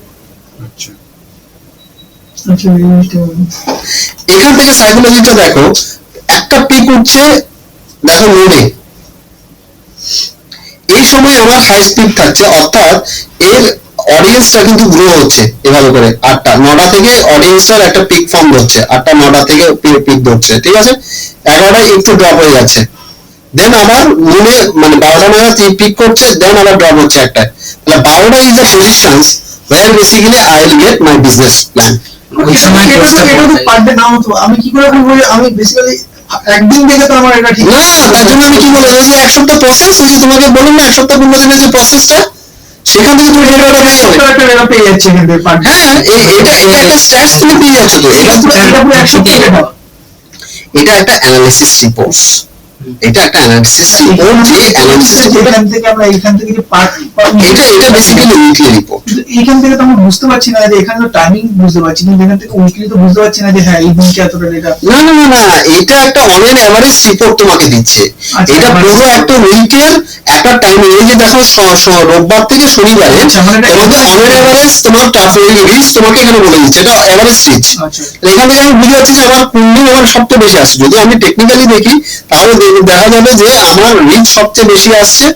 এখান থেকে সাইকোলজিটা দেখো, একটা পিক উঠছে দেখো নোডে, এই সময় আমার হাই স্পিড থাকছে, অর্থাৎ এর অডিয়েন্সটা কিন্তু গ্রো হচ্ছে এভাবে করে 8টা 9টা থেকে অডিয়েন্সটার একটা পিক ফর্ম ধরছে 8টা 9টা থেকে পিক ধরছে, ঠিক আছে, 11টায় একটু ড্রপ হয়ে যাচ্ছে, দেন আবার মনে মানে 12টা নাগাদ পিক করছে, দেন আবার ড্রপ হচ্ছে একটায়, তাহলে 12টা is the positions where basically I will get my business plan. ওই সময় এটা post টা তো করতে পার ডে নাও তো আমি কি করে বলবো যে আমি বেসিক্যালি একদিন দেখে তো আমার এটা ঠিক না তার জন্য আমি কি বলবো, ওই যে এক সপ্তাহ প্রসেস, ওই যে তোমাকে বললাম না এক সপ্তাহ 15 দিনের যে প্রসেসটা, সেখান থেকে তুমি ডেটাটা পেয়ে যাবে। একটা লেভেল পেয়ে যাচ্ছে এখান থেকে পার ডে। হ্যাঁ এটা একটা স্ট্যাটস তুমি পেয়ে যাচ্ছ, তো এটা এটা পুরো 100 থেকে দাও। এটা একটা অ্যানালিসিস রিপোর্টস, এটা একটা অ্যানালিসিস রিপোর্ট, যে অ্যানালিসিস এখান থেকে আমরা এইখান থেকে যে পার্ট এটা বেসিক্যালি উইকলি রিপোর্ট। এইখান থেকে তো আমরা বুঝতে পারছি না যে এখানে তো টাইমিং বুঝতে পারছি না, এখান থেকে উইকলি তো বুঝতে পারছি না যে হ্যাঁ এই দিনকে এতটা ডেটা। না না না না, এটা একটা অন এন এভারেজ রিপোর্ট তোমাকে দিচ্ছে, আচ্ছা, এটা মানে- পুরো একটা উইকের একটা টাইমিং, এই যে দেখো রোববার থেকে শনিবারে আচ্ছা, মানে এটা তোমাকে অন এন এভারেজ তোমার রিচ তোমাকে এখানে বলে দিচ্ছে, এটা এভারেজ রিচ। আচ্ছা এখান থেকে আমি বুঝে যাচ্ছি যে আমার কুন্ডি আমার সবচেয়ে বেশি আসছে, যদি আমি টেকনিক্যালি দেখি তাহলে দেখা যাবে যে আমার রিচ সবচেয়ে বেশি আসছে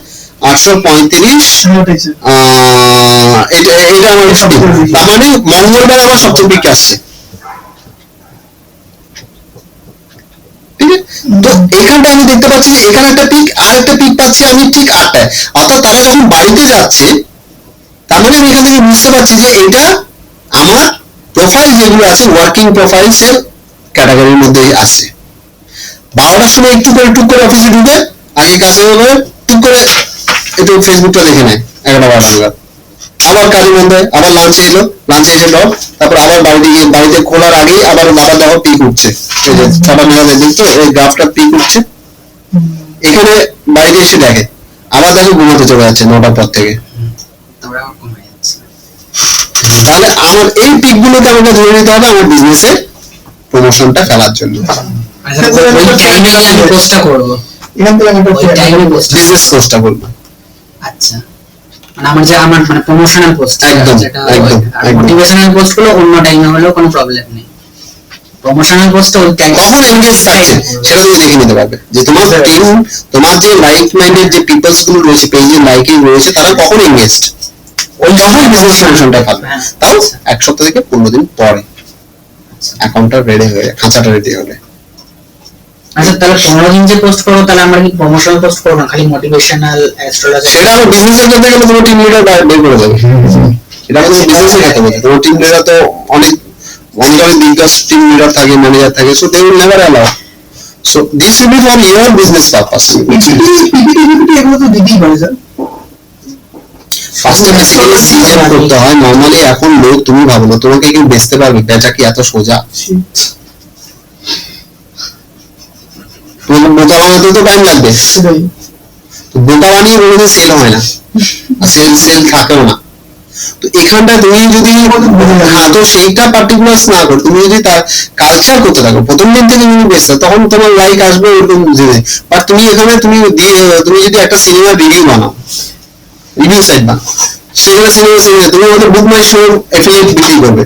835। ওটাই স্যার। এটা এটা আমার speed। তার মানে মঙ্গলবার আমার সবচেয়ে পিক আসছে, ঠিক আছে, তো এখানটা আমি দেখতে পাচ্ছি যে এখানে একটা পিক আর একটা পিক পাচ্ছি আমি ঠিক 8টায়, অর্থাৎ তারা যখন বাড়িতে যাচ্ছে তার মানে আমি এখান থেকে বুঝতে পারছি যে এটা আমার প্রোফাইল যেগুলো আছে ওয়ার্কিং প্রোফাইলস এর ক্যাটাগরির মধ্যেই আছে। 12টার সময় একটু করে টুক করে অফিসে ঢুকে আগে কাজে হবে, টুক করে একটু ফেসবুকটা দেখে নেয় 11টা 12টা নাগাদ, আবার কাজের মধ্যে আবার লাঞ্চে এলো, লাঞ্চে এসে ড্রপ, তারপর আবার বাড়িতে গিয়ে বাড়িতে খোলার আগেই আবার দেখো পিক উঠছে, এই যে 6টা নাগাদ দেখছো এই গ্রাফটা পিক উঠছে, এখানে বাড়িতে এসে দেখে আবার দেখো ঘুমাতে চলে যাচ্ছে 9টার পর থেকে। তারপরে আবার কমে যাচ্ছে। তাহলে আমার এই পিক গুলোকে আমাকে ধরে নিতে হবে আমার বিজনেসে প্রমোশনটা ফেলার জন্য, আচ্ছা ওই টাইমে আমি পোস্টটা করব, এখান থেকে আমি ওই টাইমে পোস্ট। বিজনেস পোস্টটা বলবো। আচ্ছা মানে আমার মানে প্রমোশনাল পোস্ট, একদম, একদম, একদম। মোটিভেশনাল পোস্ট গুলো অন্য টাইমে হলেও কোনো প্রবলেম নেই, প্রমোশনাল পোস্ট ওই টাইমে কখন এনগেজ থাকছে সেটা তুমি দেখে নিতে পারবে, যে তোমার টিম তোমার যে লাইক মাইন্ডেড যে পিপলস গুলো রয়েছে পেজে লাইকিং রয়েছে তারা কখন এনগেজড, ওই তখন বিজনেস সলিউশনটা পাবে, তাও এক সপ্তাহ থেকে 15 দিন পরে অ্যাকাউন্টটা রেডি হয়ে যায়, খাঁচাটা রেডি হলে। আচ্ছা তাহলে 15 দিন যে পোস্ট করবো তাহলে আমরা কি প্রমোশনাল পোস্ট করবো না, খালি মোটিভেশনাল অ্যাস্ট্রোলজি? সেটা আমার বিজনেসের ক্ষেত্রে গেলে তোমার টিম লিডার বের করে দেবে, এটা আমাদের বিজনেসের ক্ষেত্রে বলছি, তোমার টিম লিডার তো অনেক অনেক দিগ্গজ টিম লিডার থাকে, ম্যানেজার থাকে, so they will never allow, so this will be for your business purpose. PPT এগুলো তো দিতেই পারে স্যার। ফার্স্টে বেসিক্যালি সিজন করতে হয় নরমালি, এখন লোক তুমি ভাবো না তোমাকে কেউ বেচতে পারবে, বেচা কি এত সোজা? বোকা বানাতে তো টাইম লাগবে, সেটাই। তো বোকা বানিয়ে কোনোদিন সেল হয় না, আর সেল থাকেও না। তো এখানটা তুমি যদি হ্যাঁ তো সেইটা পার্টিকুলার না করো, তুমি যদি তার কালচার করতে থাকো প্রথম দিন থেকে তুমি বেচতে, তখন তোমার লাইক আসবে ওরকম বুঝে, বাট তুমি এখানে তুমি যদি একটা সিনেমা রিভিউ বানাও, রিভিউ সাইট বানাও, সেখানে সিনেমা তুমি আমাদের বুক মাই শো অ্যাফিলিয়েট বিক্রি করবে,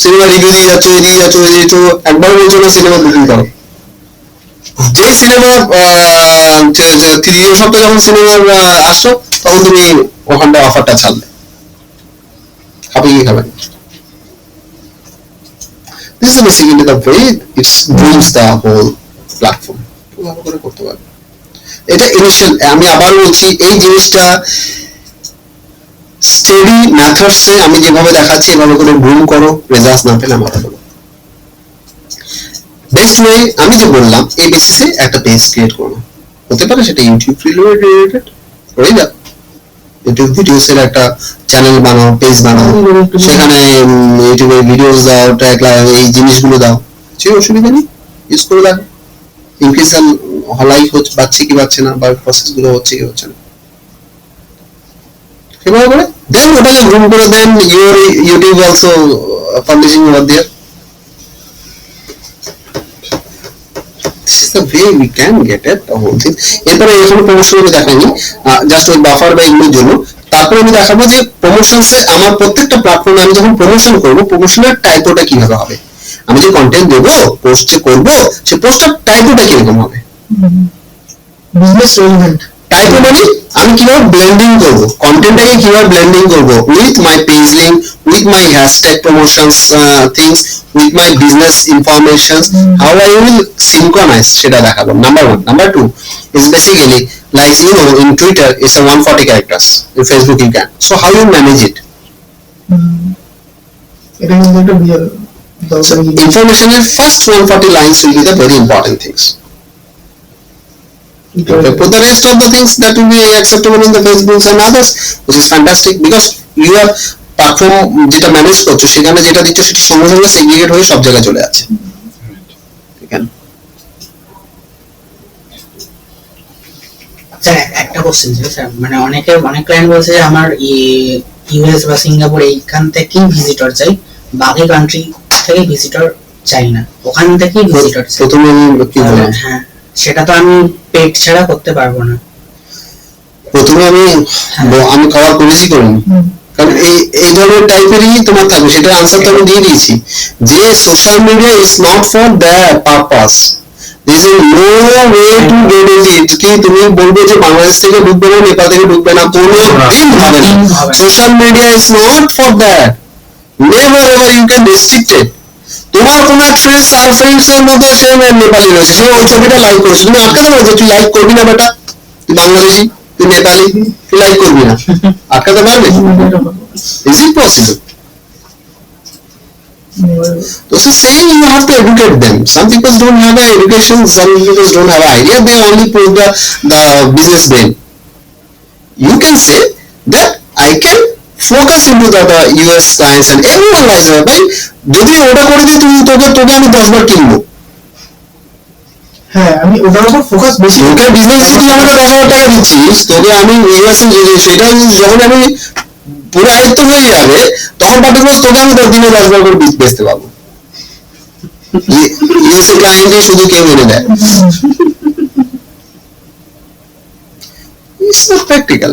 সিনেমা রিভিউ দিয়ে যাচ্ছ এদিকে যাচ্ছ এদিকে, একবার বলছো না সিনেমা বুকিং করো, যে সিনেমা তৃতীয় সপ্তাহে যখন সিনেমা আসছো তখন তুমি ওখানটা অফারটা ছাড়লে, খাবে কি খাবে? This is basically the way it rules the whole platform. ভালো করে করতে পারবে। এটা ইনিশিয়াল, আমি আবার বলছি এই জিনিসটা স্টেডি মেথডসে আমি যেভাবে দেখাচ্ছি এভাবে করে গ্রুম করো, রেজাল্ট না পেলে আমার বলো। বেস্ট ওয়ে আমি যে বললাম এই বেসিসে একটা পেজ ক্রিয়েট করো, হতে পারে সেটা ইউটিউব রিলেটেড করে দাও, ইউটিউব ভিডিওস এর একটা চ্যানেল বানাও, পেজ বানাও, সেখানে ইউটিউবে ভিডিওস দাও, ট্যাগ এই জিনিসগুলো দাও, সেই অসুবিধা নেই, ইউজ করে দেখো ইনক্রিজ লাইক হচ্ছে বাড়ছে কি বাড়ছে না, বা প্রসেস গুলো হচ্ছে কি হচ্ছে না, সেভাবে করে দেন ওটাকে গ্রুম করে দেন your YouTube also publishing over there. This is the way we can get it the whole thing. এরপরে এখানে প্রমোশন আমি দেখাইনি, জাস্ট ওই বাফার বা এগুলোর জন্য। তারপরে আমি দেখাবো যে প্রমোশনসে আমার প্রত্যেকটা প্ল্যাটফর্মে আমি যখন প্রমোশন করবো প্রমোশনের টাইপোটা কিভাবে হবে, আমি যে কন্টেন্ট দেবো পোস্ট যে করবো সেই পোস্টটার টাইপোটা কিরকম হবে, বিজনেস রেলেভেন্ট হাইপো মানে আমি কিভাবে ব্লেন্ডিং করবো, কন্টেন্টটাকে কিভাবে ব্লেন্ডিং করবো with my page link, with my hashtag promotions things, with my business information, how I will synchronise সেটা দেখাবো। Number 1. Number 2 is basically like in Twitter it's a 140 characters, in Facebook you can, so how you manage it? এটা কিন্তু একটা বিয়ার দরকারি জিনিস। Information in first 140 lines will be the very important things. Okay, put the rest of the things that will be acceptable in the Facebooks and others, which is fantastic because you are platform যেটা manage করছো সেখানে যেটা দিচ্ছ সেটা সঙ্গে সঙ্গে segregate হয়ে সব জায়গায় চলে যাচ্ছে। ঠিক আছে। স্যার একটা কোশ্চেন ছিল স্যার, মানে অনেক ক্লায়েন্ট বলছে যে আমার ইউএস বা সিঙ্গাপুর এইখান থেকেই ভিজিটর চাই, বাকি কান্ট্রি থেকে ভিজিটর চাই না, ওখান থেকেই ভিজিটর চাই। প্রথমে আমি কি বললাম, হ্যাঁ সেটা তো আমি পেড ছাড়া করতে পারবো না। প্রথমে আমি কভার করেছি করিনি, কারণ এই ধরনের টাইপেরই তোমার থাকবে, সেটার আনসার তো আমি দিয়ে দিয়েছি যে social media is not for that purpose, there is no way to get it কি তুমি বলবে যে বাংলাদেশ থেকে ঢুকবে না, নেপাল থেকে ঢুকবে না, কোনোদিন হবে না। Social media is not for that, never ever you can restrict it. তোমার কোনো এক ফ্রেন্ড তার ফ্রেন্ডস এর মধ্যে সে নেপালি রয়েছে, সে ওই ছবিটা লাইক করেছে, তুমি আটকাতে পারবে তুই লাইক করবি না বেটা, তুই বাংলাদেশি, তুই নেপালি, তুই লাইক করবি না, আটকাতে পারবে? Is it possible? So saying you have to educate them. Some people don't have an education, some people don't have an idea, they only put the business brain. You can say that I can focus into the US clients and everyone likes that, right? যদি ওটা করে দিই তুমি তোকে আমি 10 বার কিনবো। হ্যাঁ আমি ওটার উপর ফোকাস বেশি। ওটা বিজনেস তুই আমাকে 10,000 টাকা দিচ্ছিস, তোকে আমি ইউএস সেটা যখন আমি পুরো আয়ত্ত হয়ে যাবে তখন পার্টিকুলার তোকে আমি 10 দিনে 10 বার করে বেচতে পারবো। ইউএস ক্লায়েন্টে শুধু কেউ এনে দেয়, ইটস নট প্র্যাকটিক্যাল।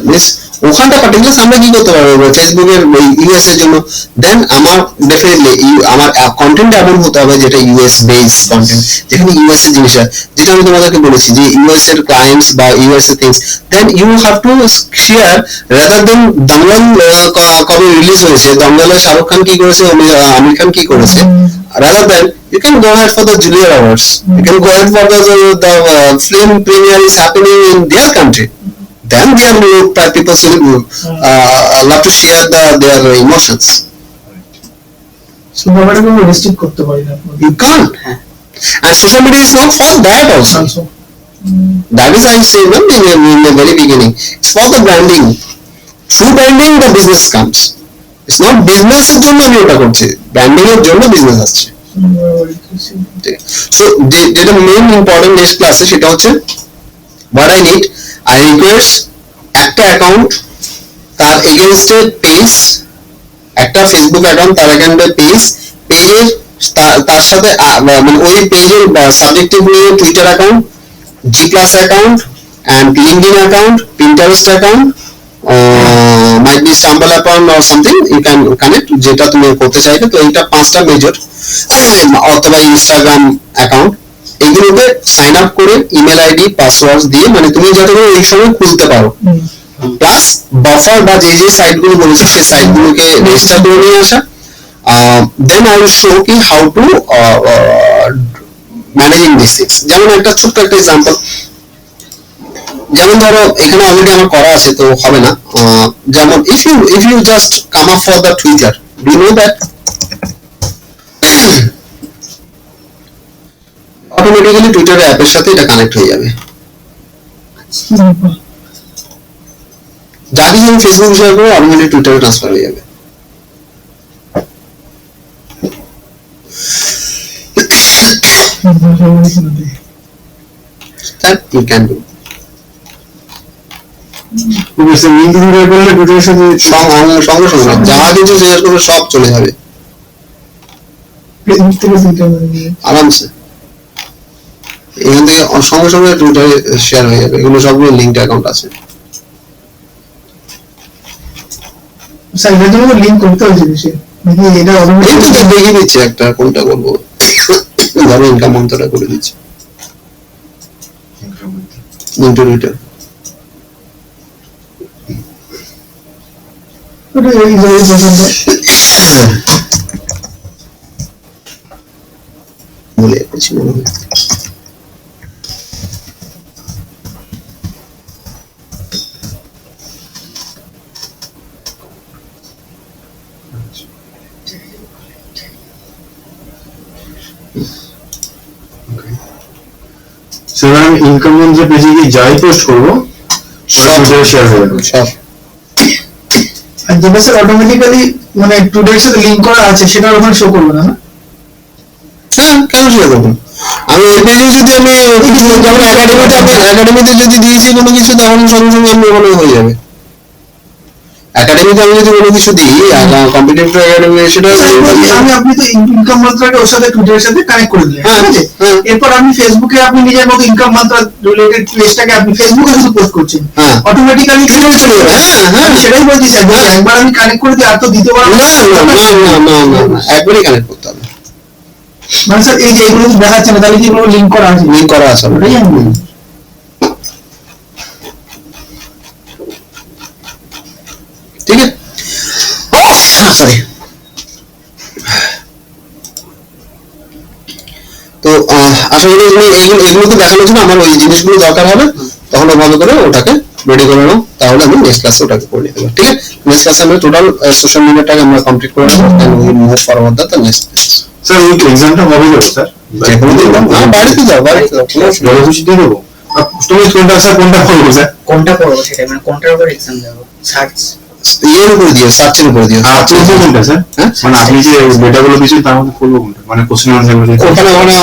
ওখানটা পার্টিকুলার আমরা কি করতে পারবো ফেসবুকের ইউএস এর জন্য, দেন আমার ডেফিনেটলি আমার কন্টেন্ট এমন হতে হবে যেটা ইউএস বেস কন্টেন্ট, যেখানে ইউএস এর জিনিস, যেটা আমি তোমাদেরকে বলেছি যে ইউএস এর ক্লায়েন্টস বা ইউএস এর things, then you have to share rather than Dangal কবে রিলিজ হয়েছে, দঙ্গলে শাহরুখ খান কি করেছে, আমির খান কি করেছে, rather than you can go ahead for the Julia Roberts, you can go ahead for the film premiere is happening in their country, then their people love to share their emotions. So ব্যাপারটা কোনো restrict করতে পারি না। You can't, and social media is not for that also. That is I say in the very beginning, it's for the branding. Through branding the business comes. It's not business এর জন্য আমি ওটা করছি, branding এর জন্য business আসছে। So যেটা main important next ক্লাসে সেটা হচ্ছে what I need, I request একটা অ্যাকাউন্ট, তার এগেইনস্টে পেজ, একটা ফেসবুক অ্যাকাউন্ট, তার এগেইনস্টে পেজের তার সাথে মানে ওই পেজের সাবজেক্টিভ নিয়ে Twitter account, G plus account and LinkedIn account, Pinterest account, might be Stumble account or something you can connect, যেটা তুমি করতে চাইবে। তো এইটা 5টা মেজর, অথবা ইনস্টাগ্রাম অ্যাকাউন্ট, এগুলোতে সাইন আপ করে ইমেল আইডি পাসওয়ার্ড দিয়ে, মানে তুমি যাতে করে এই সময় খুলতে পারো, প্লাস বাফার বা যে সাইটগুলো বলেছি সেই সাইটগুলোকে রেজিস্টার করে নিয়ে আসা। দেন আই উইল শো কি how to managing this things. যেমন একটা ছোট্ট একটা এক্সাম্পল, যেমন ধরো এখানে অলরেডি আমার করা আছে তো হবে না, যেমন if you just come up for the Twitter, do you know that automatically Twitter অ্যাপের সাথে এটা কানেক্ট হয়ে যাবে। যা কিছু আমি ফেসবুক শেয়ার করবো অটোমেটিক টুইটারে ট্রান্সফার হয়ে যাবে। That you can do. সঙ্গে সঙ্গে যা কিছু শেয়ার করবে সব চলে যাবে আরামসে, এখান থেকে সঙ্গে সঙ্গে টুইটারে শেয়ার হয়ে যাবে। এগুলো সবগুলো লিঙ্কড অ্যাকাউন্ট আছে। লিঙ্ক করতে হয়েছে নাকি এটা অটোমেটিক দেখিয়ে দিচ্ছে একটা কোনটা করবো, ধরো ইনকাম মন্ত্রটা করে দিচ্ছে টুইটার। ওটা এই পছন্দ। বলে কিছু মনে হয়। সেবার আমি ইনকাম মন্ত্রে পেজে গিয়ে যাই পোস্ট করবো সব শেয়ার হয়ে যাবে। সব আর যেটা স্যার অটোমেটিক্যালি মানে টুডের সাথে লিংক করা আছে সেটা ওখানে শো করবে না? হ্যাঁ, কেন শেয়ার করবো? আমি এর পেজে যদি আমি যেমন একাডেমিতে যদি দিয়েছি কোনো কিছু, তাহলে সঙ্গে সঙ্গে আমি ওখানে হয়ে যাবে। একাডেমিতে আমি যদি কোনো কিছু দিই, কম্পিটিটিভ একাডেমি, সেটা আমি আপনি তো ইনকাম মাত্রাকে ওর সাথে টুডের সাথে কানেক্ট করে দিলেন, ঠিক আছে? এরপর আপনি ফেসবুকে আপনি নিজের মতো ইনকাম মাত্রা রিলেটেড পেজটাকে আপনি ফেসবুকে শুধু পোস্ট করছেন, অটোমেটিক্যালি সেটাই বলছি স্যার, একবার আমি কানেক্ট করে দিই আর তো দ্বিতীয়বার একবারই কানেক্ট করতে হবে। মানে স্যার এই যে এগুলো দেখাচ্ছে না, তাহলে কি এগুলো লিংক করা আছে? লিংক করা আছে, ওটাই আমি বলি। ঠিক আছে, সরি। তো আশা করি তুমি এগুলোকে দেখানোর জন্য আমার ওই জিনিসগুলো দরকার হবে, তখন ভালো করে ওটাকে রেডি করে নাও, তাহলে আমি নেক্সট ক্লাসে ওটাকে করে নিতে পারবো। ঠিক আছে, নেক্সট ক্লাসে আমরা টোটাল সোশ্যাল মিডিয়াটাকে আমরা কমপ্লিট করে নেবো, then we move forward the next class. Sir ওই এক্সামটা হবে তো স্যার? বাড়িতে যাও, বাড়িতে যাও, কোনো অসুবিধা নেই। বসে দিয়ে দেবো। তুমি কোনটা স্যার কোনটা করবো স্যার? কোনটা করবো সেটা, মানে কোনটার উপর এক্সাম দেবো? সার্চ ইয়ের উপরে দিও, সার্চের উপরে দিও। আর করবো কোনটা স্যার? মানে আপনি যে ডেটাগুলো দিচ্ছেন তার মধ্যে করবো কোনটা? মানে কোশ্চেন আনসার গুলো ওখানে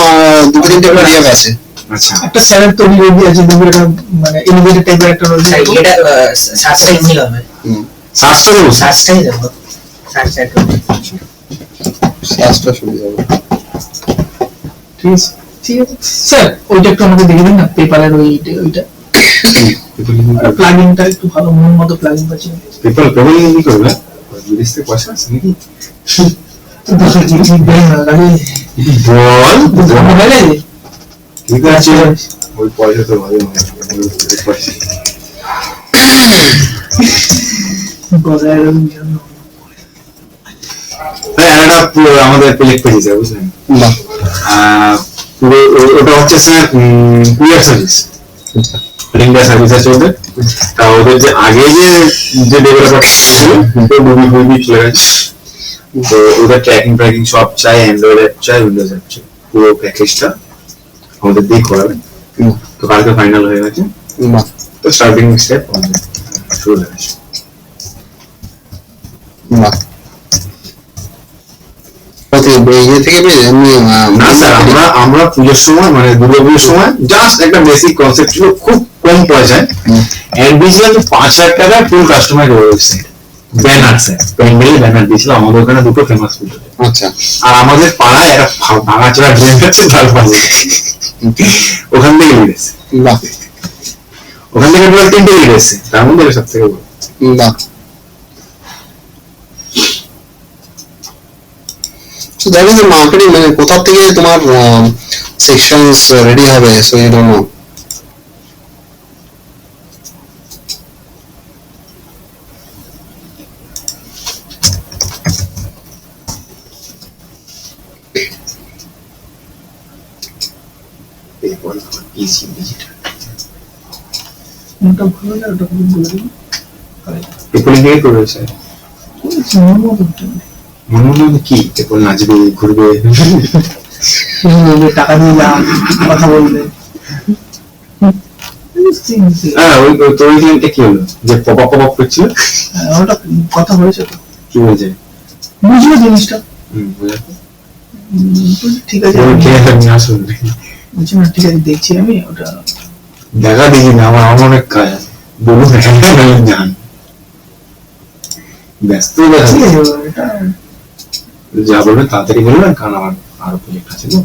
দুটো তিনটে পিডিএফ আছে। আচ্ছা, একটা স্যারের তৈরি করে দিয়েছে, দেখবে এটা মানে ইনোভেটিভ টাইপের একটা রয়েছে। এটা সার্চটা ইজি হবে, সার্চটা দেবো স্যার? সার্চটাই দেবো, সার্চটা একটু সার্চটা সুবিধা হবে। ঠিক আছে, ঠিক আছে স্যার, ওইটা একটু আমাকে দেখে দিন না, পেপারের ওইটা প্লাগইনটা একটু ভালো মন মতো প্লাগইন পাচ্ছি। পেপার কি করবে? বিদেশ থেকে পয়সা আছে নাকি? বল ঠিক আছে, ওই পয়সা তো ভালো পয়সা আমাদের প্রজেক্ট পেয়েছে, বুঝলেন? পুরো ওটা হচ্ছে sir courier service, India service আছে ওদের। তা ওদের যে আগে যে ডেভেলপার ছিল ডুবি চলে গেছে, তো ওদের ট্র্যাকিং সব চাই, অ্যান্ড্রয়েড অ্যাপ চাই, উইন্ডোজ অ্যাপ চাই, পুরো প্যাকেজটা আমাদের দিয়ে করাবে। তো কালকে ফাইনাল হয়ে গেছে, তো স্টার্টিং স্টেপ আমাদের শুরু হয়ে গেছে। না স্যার, আমরা পুজোর সময় মানে দুর্গাপুজোর সময় জাস্ট একটা বেসিক কনসেপ্ট ছিল, খুব কম পয়সায় অ্যাড দিয়েছিলাম 5,000 টাকা full customise website, banner sir, pandal banner দিয়েছিল আমাদের ওখানে দুটো ফেমাস পুজো। আচ্ছা, আর আমাদের পাড়ায় একটা ভাঙাচোরা ড্রেন আছে তার পাশে, ওখান থেকে লিড এসেছে, ওখান থেকে টোটাল 3টে লিড এসেছে, তার মধ্যে সব থেকে বড়। So that is the marketing, মানে কোথা থেকে তোমার sections ready হবে, so you don't know. ওটা ভালো না, ওটা খুব বলে দিন। পেপার দিয়ে করে স্যার মনে কি পেপার নাচবে, ঘুরবে, টাকা দিয়ে যান, কথা বলবে। হ্যাঁ, ওই তোর ক্লায়েন্টটা কি হলো যে পপ আপ করছিল? ওটা কথা হয়েছে তো, কি হয়েছে? বুঝলো জিনিসটা। ঠিক আছে, বলছি না, ঠিক আছে দেখছি আমি ওটা। দেখা দেখি না, আমার অনেক কাজ আছে, বলুন জান ব্যস্ত যা বলবেন তাড়াতাড়ি বলবেন, কারণ আমার আরো প্রজেক্ট আছে তো,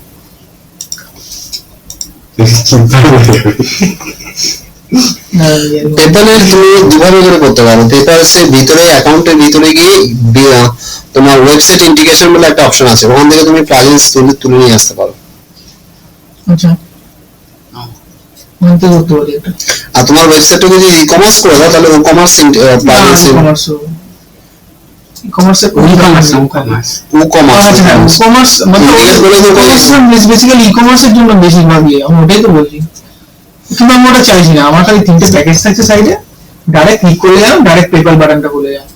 চিন্তা পেপারের তুমি দুভাবে করে করতে পারো। পেপারসের ভিতরে অ্যাকাউন্টের ভিতরে গিয়ে তোমার ওয়েবসাইট ইন্টিগ্রেশন বলে একটা অপশন আছে, ওখান থেকে তুমি প্লাগইনস তুলে নিয়ে আসতে পারো। আচ্ছা, মানতে করতে পারি এটা। আর তোমার ওয়েবসাইটটা যদি ই-কমার্স করে দাও, তাহলে e-commerce plugins e-commerce e-commerce WooCommerce e-commerce मतलब e-commerce বেসিক্যালি e-commerce এর জন্য বেশিরভাগ আমি ওটাই তো বলছি। কিন্তু আমি ওটা চাইছি না, আমার খালি 3টে প্যাকেজ থাকছে সাইডে, ডাইরেক্ট ক্লিক করে গেলাম, ডাইরেক্ট পেপাল বাটনটা খুলে গেল,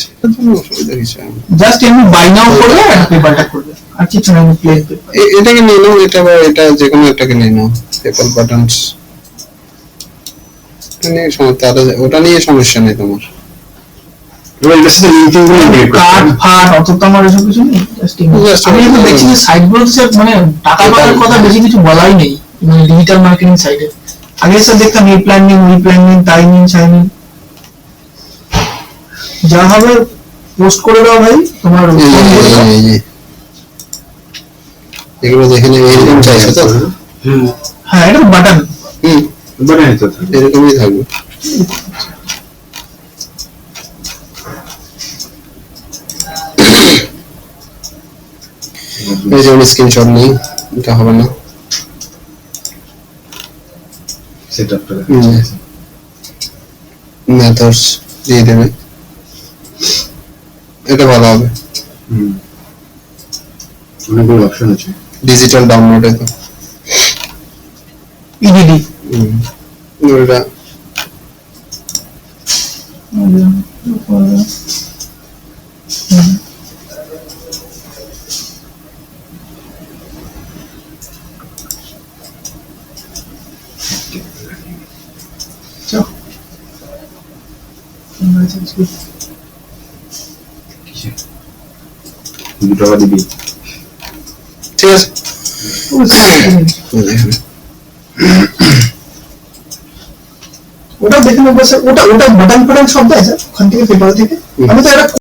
সেটার জন্য অসুবিধা কিছু হয় না। জাস্ট এমনি বাই নাও করবে আর পেপালটা করবে, আর কিছু না, প্লেন পেপার। এটাকে নিয়ে নাও, এটা বা এটা যে কোনো একটাকে নিয়ে নাও, পেপাল বাটনস ওটা নিয়ে সমস্যা নেই তোমার। এবার এটার সাথে লিঙ্কিং গুলো ইন্টিগ্রেট করতে কার্ড হবে। ফাট অত তো আমার এসব কিছু নেই। Just আমি এখন দেখছি যে সাইট গুলো মানে টাকা পাওয়ার কথা বেশি কিছু বলাই নেই, মানে ডিজিটাল মার্কেটিং সাইটে। আগে স্যার দেখতাম এই প্ল্যানিং টাইমিং সাইনিং যা হবে পোস্ট করে দাও ভাই তোমার এগুলো দেখে নেবে, এরকম চাইছো তো? হ্যাঁ এটা বাটন বানাই তো থাকে। এরকমই থাকবে। এই যে স্ক্রিনশট নেই, এটা হবে না। সেটআপটা মেথডস দিয়ে দেবে, এটা ভালো হবে। অনেকগুলো অপশন আছে। ডিজিটাল ডাউনলোড তো ইডিডি ওটা দুটো টাকা দিবি। ঠিক আছে। ওটা দেখে নেবো স্যার, ওটা বাটন সব দেয় স্যার ওখান থেকে পেপার থেকে। আমি তো এটা